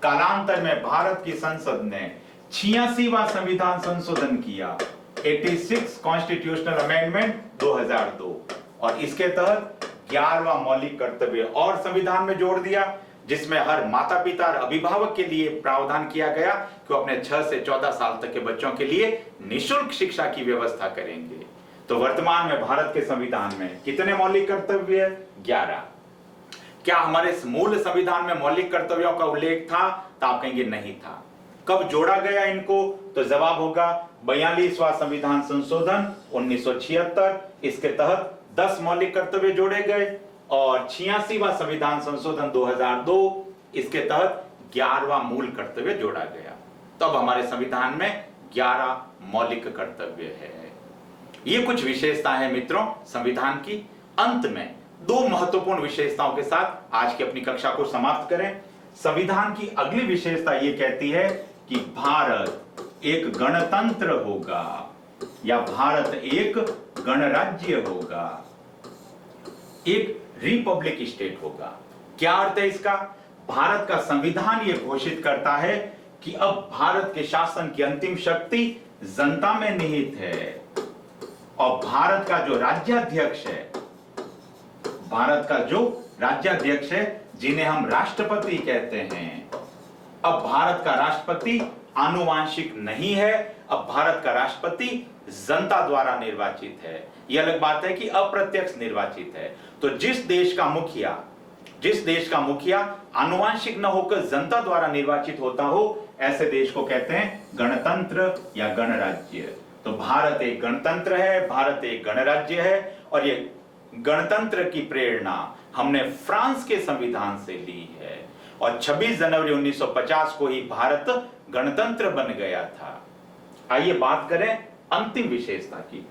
कालांतर में भारत की संसद ने 86वां संविधान संशोधन किया, 86 कॉन्स्टिट्यूशनल अमेंडमेंट 2002, और इसके तहत 11वां मौलिक कर्तव्य और संविधान में जोड़ दिया, जिसमें हर माता पिता और अभिभावक के लिए प्रावधान किया गया कि वो अपने 6 से 14 साल तक के बच्चों के लिए निःशुल्क शिक्षा की व्यवस्था करेंगे। तो वर्तमान में भारत के संविधान में कितने मौलिक कर्तव्य है? 11। क्या हमारे इस मूल संविधान में मौलिक कर्तव्यों का उल्लेख था? तो आप कहेंगे नहीं था। कब जोड़ा गया इनको? तो जवाब होगा 42वां संविधान संशोधन 1976। इसके तहत 10 मौलिक कर्तव्य जोड़े गए और 86वां संविधान संशोधन 2002, इसके तहत 11वां मूल कर्तव्य जोड़ा गया। तब हमारे संविधान में 11 मौलिक कर्तव्य है। ये कुछ विशेषता है मित्रों संविधान की। अंत में 2 महत्वपूर्ण विशेषताओं के साथ आज की अपनी कक्षा को समाप्त करें। संविधान की अगली विशेषता ये कहती है कि भारत एक गणतंत्र होगा या भारत एक गणराज्य होगा, एक रिपब्लिक स्टेट होगा। क्या अर्थ है इसका? भारत का संविधान यह घोषित करता है कि अब भारत के शासन की अंतिम शक्ति जनता में निहित है और भारत का जो राज्याध्यक्ष है, जिन्हें हम राष्ट्रपति कहते हैं, अब भारत का राष्ट्रपति आनुवांशिक नहीं है। अब भारत का राष्ट्रपति जनता द्वारा निर्वाचित है। यह अलग बात है कि अप्रत्यक्ष निर्वाचित है। तो जिस देश का मुखिया आनुवांशिक न होकर जनता द्वारा निर्वाचित होता हो, ऐसे देश को कहते हैं गणतंत्र या गणराज्य। तो भारत एक गणतंत्र है, भारत एक गणराज्य है और ये गणतंत्र की प्रेरणा हमने फ्रांस के संविधान से ली है और 26 जनवरी 1950 को ही भारत गणतंत्र बन गया था। आइए बात करें अंतिम विशेषता की।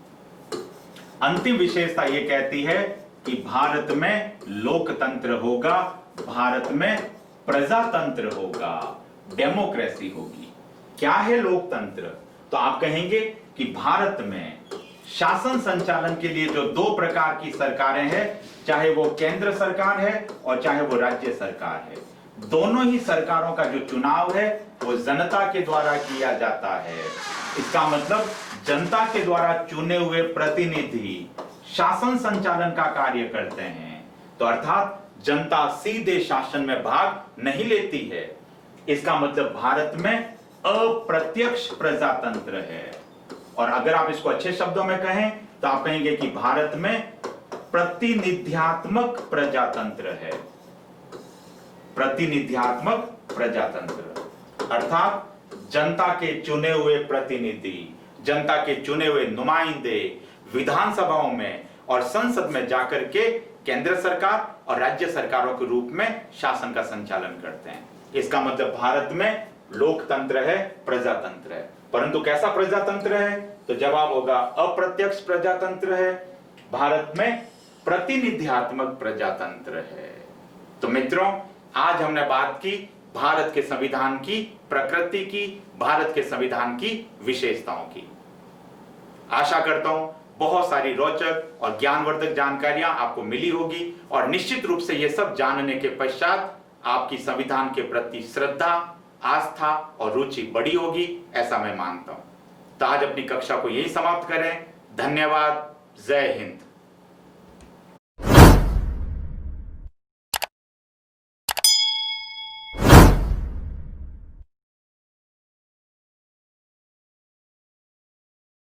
अंतिम विशेषता ये कहती है कि भारत में लोकतंत्र होगा, भारत में प्रजातंत्र होगा, डेमोक्रेसी होगी। क्या है लोकतंत्र? तो आप कहेंगे कि भारत में शासन संचालन के लिए जो 2 प्रकार की सरकारें हैं, चाहे वो केंद्र सरकार है और चाहे वो राज्य सरकार है, दोनों ही सरकारों का जो चुनाव है वो जनता के द्वारा किया जाता है। इसका मतलब जनता के द्वारा चुने हुए प्रतिनिधि शासन संचालन का कार्य करते हैं। तो अर्थात जनता सीधे शासन में भाग नहीं लेती है। इसका मतलब भारत में अप्रत्यक्ष प्रजातंत्र है। और अगर आप इसको अच्छे शब्दों में कहें तो आप कहेंगे कि भारत में प्रतिनिध्यात्मक प्रजातंत्र है। प्रतिनिध्यात्मक प्रजातंत्र अर्थात जनता के चुने हुए प्रतिनिधि, जनता के चुने हुए नुमाइंदे विधानसभाओं में और संसद में जाकर के केंद्र सरकार और राज्य सरकारों के रूप में शासन का संचालन करते हैं। इसका मतलब भारत में लोकतंत्र है, प्रजातंत्र है। परंतु कैसा प्रजातंत्र है? तो जवाब होगा अप्रत्यक्ष प्रजातंत्र है। भारत में प्रतिनिध्यात्मक प्रजातंत्र है। तो मित्रों, आज हमने बात की भारत के संविधान की प्रकृति की, भारत के संविधान की विशेषताओं की। आशा करता हूं बहुत सारी रोचक और ज्ञानवर्धक जानकारियां आपको मिली होगी और निश्चित रूप से ये सब जानने के पश्चात आपकी संविधान के प्रति श्रद्धा, आस्था और रुचि बढ़ी होगी, ऐसा मैं मानता हूं। तो आज अपनी कक्षा को यही समाप्त करें। धन्यवाद। जय हिंद।